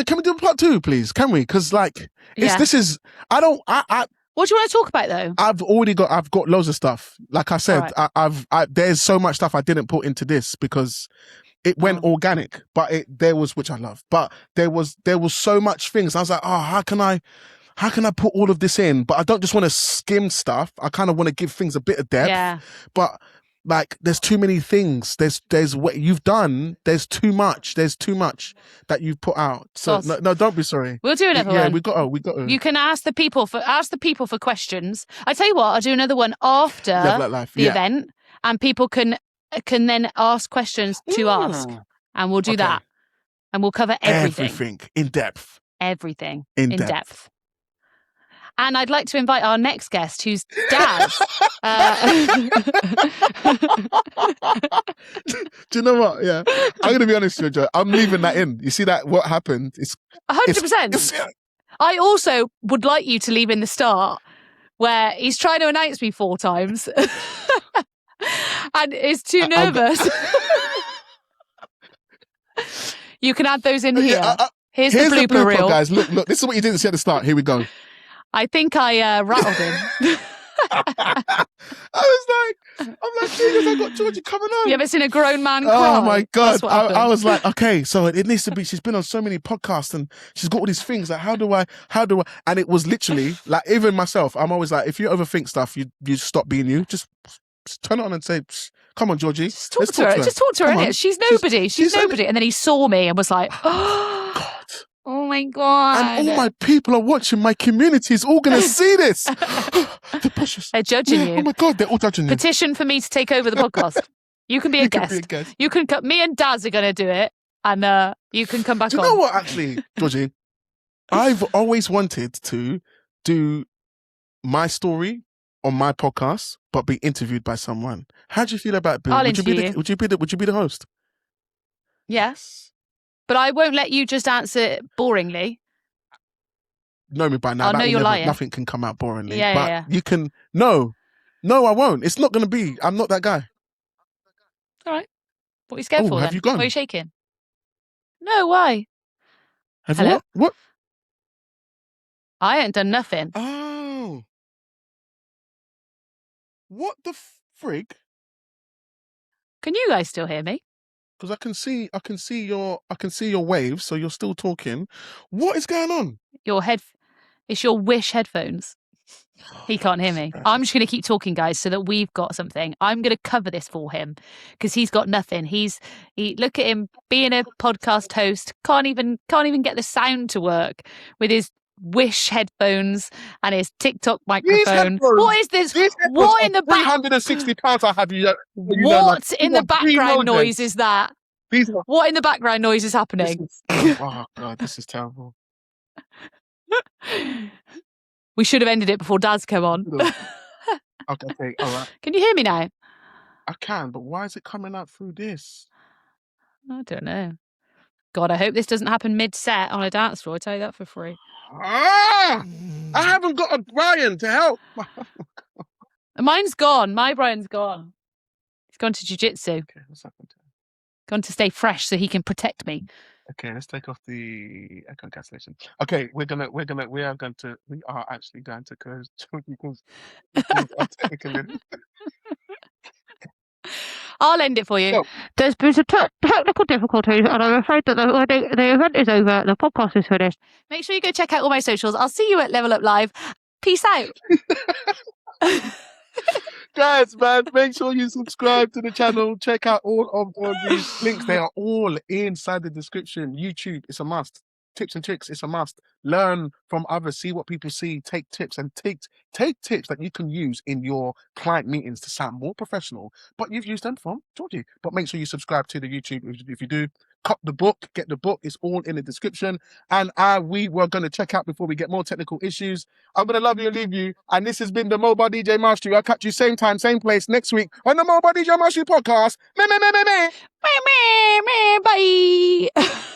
Can we do part 2, please? Can we? Because this is... What do you want to talk about, though? I've got loads of stuff. Like I said, right. there's so much stuff I didn't put into this because It went organic, but there was, which I love, but there was so much things. I was like, oh, how can I put all of this in? But I don't just want to skim stuff. I kind of want to give things a bit of depth. Yeah. But like, there's too many things. There's what you've done. There's too much. There's too much that you've put out. So no, don't be sorry. We'll do another one. Yeah, we got to. You can ask the people for questions. I tell you what, I'll do another one after the event, and people can then ask questions to ask, and we'll do that, and we'll cover everything in depth. Everything in depth. And I'd like to invite our next guest, who's Daz. Do you know what? Yeah, I'm going to be honest with you, Joe. I'm leaving that in. You see that? What happened? It's 100%. I also would like you to leave in the start where he's trying to announce me 4 times and is too nervous. You can add those in here. Here's the blooper reel, guys. Look. This is what you didn't see at the start. Here we go. I think I rattled him. I'm like, Jesus, I got Georgie coming on. You ever seen a grown man cry? Oh my God. I was like, okay, so it needs to be, she's been on so many podcasts and she's got all these things. Like, how do I, and it was literally like, even myself, I'm always like, if you overthink stuff, you stop being you. Just turn it on and say, come on, Georgie. Just talk to her. Just talk to her, innit? She's nobody. She's nobody. And then he saw me and was like, oh, God. Oh my God. And all my people are watching. My community is all going to see this. They're precious. They're judging you. Oh my God, they're all judging you. Petition for me to take over the podcast. You can be a guest. You can come. Me and Daz are going to do it. And you can come back on. Do you know what, actually, Georgie? I've always wanted to do my story on my podcast, but be interviewed by someone. How do you feel about Bill? Would you be the host? Yes. But I won't let you just answer boringly. Know me by now. I know you're lying. Nothing can come out boringly. Yeah. You can. No, I won't. It's not going to be. I'm not that guy. All right. What are you scared for then? Have you gone? Why are you shaking? No, why? Have you what? I ain't done nothing. Oh. What the frig? Can you guys still hear me? Because I can see your waves, so you're still talking. What is going on? It's your Wish headphones. He can't hear me. I'm just going to keep talking, guys, so that we've got something. I'm going to cover this for him because he's got nothing. Look at him being a podcast host. Can't even get the sound to work with his Wish headphones and his TikTok microphone. What is this? What in the back? £360 I have you. What in the background noise is that? What in the background noise is happening? Oh God, this is terrible. We should have ended it before Daz came on. Okay, all right. Can you hear me now? I can, but why is it coming out through this? I don't know. God, I hope this doesn't happen mid-set on a dance floor. I tell you that for free. I haven't got a Brian to help. Mine's gone. My Brian's gone. He's gone to jiu-jitsu. Okay, what's happened to him? Gone to stay fresh so he can protect me. Okay, let's take off the echo cancellation. Okay, we are actually going to close because I'll end it for you. No. There's been some technical difficulties, and I'm afraid that the event is over. The podcast is finished. Make sure you go check out all my socials. I'll see you at Level Up Live. Peace out. Guys, man, make sure you subscribe to the channel. Check out all of these links. They are all inside the description. YouTube, it's a must. Tips and tricks, it's a must. Learn from others, see what people see, take tips and take tips that you can use in your client meetings to sound more professional. But you've used them from Georgie. But make sure you subscribe to the YouTube. If you do, cop the book, get the book. It's all in the description. And we were going to check out before we get more technical issues. I'm going to love you and leave you. And this has been the Mobile DJ Mastery. I'll catch you same time, same place next week on the Mobile DJ Mastery podcast. Bye.